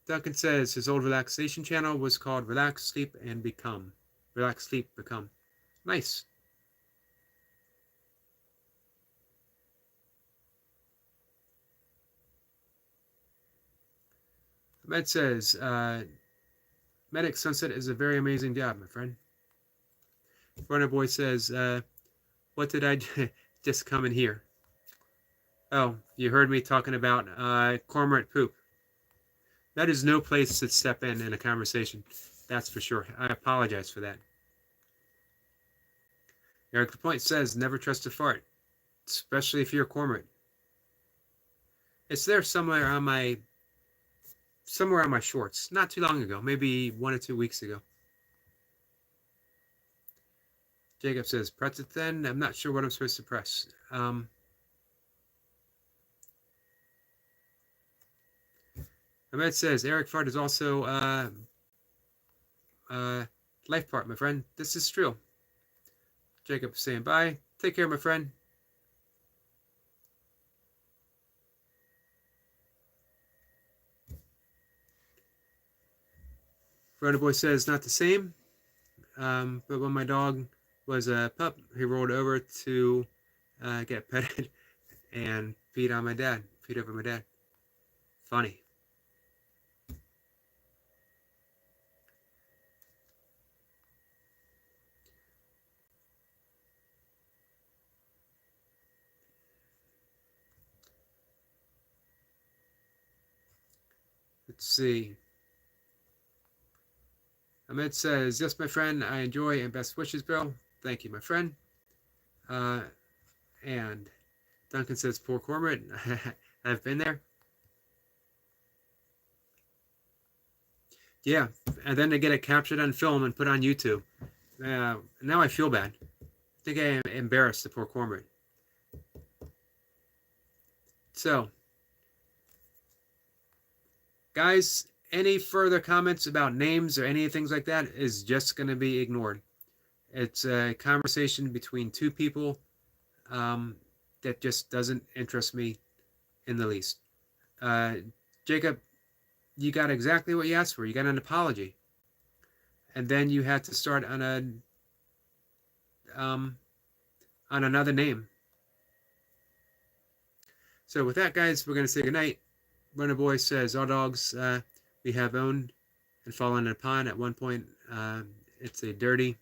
Duncan says his old relaxation channel was called Relax, Sleep, and Become. Relax, Sleep, Become. Nice. Med says, Medic Sunset is a very amazing job, my friend. Runner Boy says, what did I just come in here? Oh, you heard me talking about cormorant poop. That is no place to step in a conversation. That's for sure. I apologize for that. Eric the Point says, never trust a fart, especially if you're a cormorant. It's there somewhere on my shorts. Not too long ago, maybe 1 or 2 weeks ago. Jacob says, press it then. I'm not sure what I'm supposed to press. Ahmed says, Eric Fart is also life part, my friend. This is true. Jacob is saying bye. Take care, my friend. Runner Boy says, not the same. But when my dog was a pup, he rolled over to get petted and peed over my dad. Funny. Let's see. Ahmed says, yes, my friend, I enjoy and best wishes, Bill. Thank you, my friend. And Duncan says, poor cormorant. I've been there. Yeah, and then to get it captured on film and put on YouTube. Now I feel bad. I think I embarrassed the poor cormorant. So, guys, any further comments about names or any things like that is just going to be ignored. It's a conversation between two people that just doesn't interest me in the least. Jacob, you got exactly what you asked for. You got an apology. And then you had to start on another name. So with that, guys, we're going to say goodnight. Runner Boy says, all dogs we have owned and fallen upon at one point. It's a dirty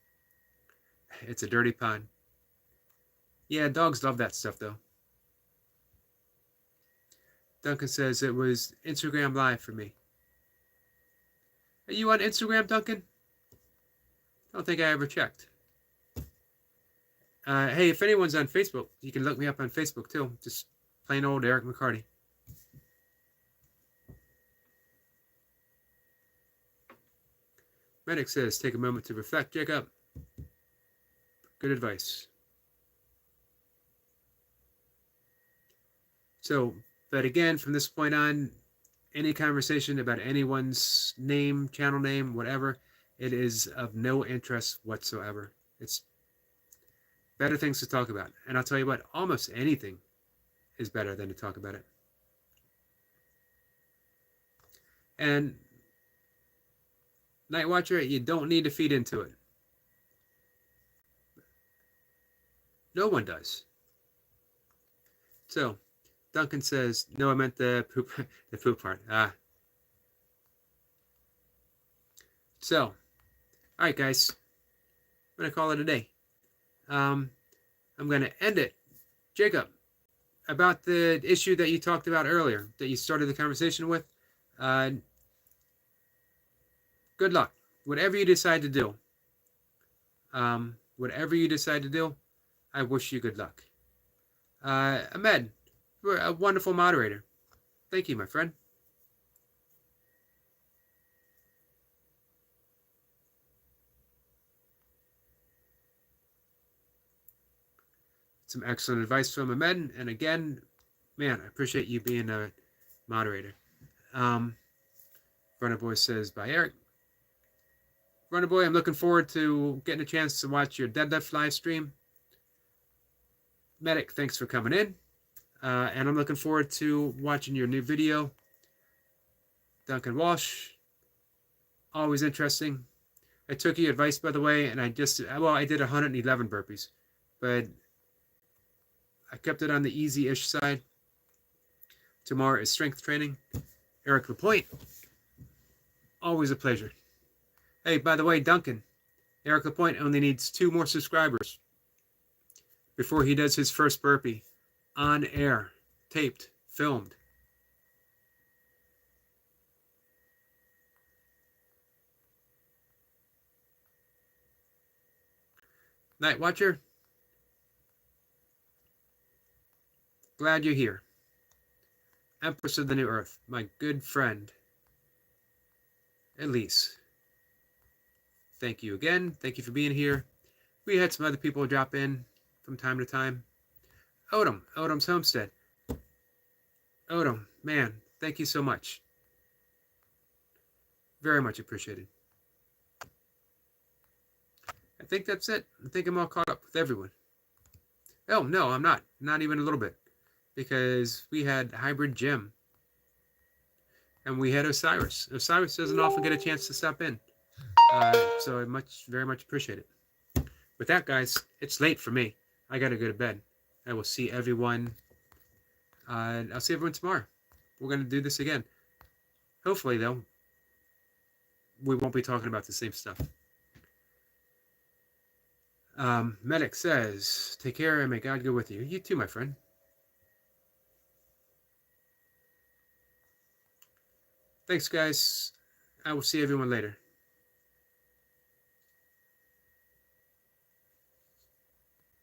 pond. Yeah, dogs love that stuff, though. Duncan says it was Instagram Live for me. Are you on Instagram, Duncan? I don't think I ever checked. Hey, if anyone's on Facebook, you can look me up on Facebook, too. Just plain old Eric McCarty. Medic says, take a moment to reflect, Jacob. Good advice. So, but again, from this point on, any conversation about anyone's name, channel name, whatever, it is of no interest whatsoever. It's better things to talk about. And I'll tell you what, almost anything is better than to talk about it. And Night Watcher, you don't need to feed into it. No one does. So, Duncan says, no, I meant the poop, the poop part. So, all right, guys, I'm going to call it a day. I'm going to end it. Jacob, about the issue that you talked about earlier, that you started the conversation with, good luck. Whatever you decide to do, I wish you good luck. Ahmed, you're a wonderful moderator. Thank you, my friend. Some excellent advice from Ahmed. And again, man, I appreciate you being a moderator. Runner Boy says, bye, Eric. Runner Boy, I'm looking forward to getting a chance to watch your deadlift live stream. Medic, thanks for coming in. And I'm looking forward to watching your new video. Duncan Walsh, always interesting. I took your advice, by the way, and I did 111 burpees, but I kept it on the easy-ish side. Tomorrow is strength training. Eric Lapointe, always a pleasure. Hey, by the way, Duncan, Eric Lapointe only needs 2 more subscribers before he does his first burpee on air, taped, filmed. Night Watcher, glad you're here. Empress of the New Earth, my good friend, Elise. Thank you again. Thank you for being here. We had some other people drop in from time to time. Odom's Homestead. Odom, man, thank you so much. Very much appreciated. I think that's it. I think I'm all caught up with everyone. Oh, no, I'm not. Not even a little bit. Because we had Hybrid Jim. And we had Osiris. Osiris doesn't often get a chance to stop in. So I very much appreciate it. With that, guys, it's late for me. I got to go to bed. I will see everyone. I'll see everyone tomorrow. We're going to do this again. Hopefully, though, we won't be talking about the same stuff. Medic says, take care and may God go with you. You too, my friend. Thanks, guys. I will see everyone later.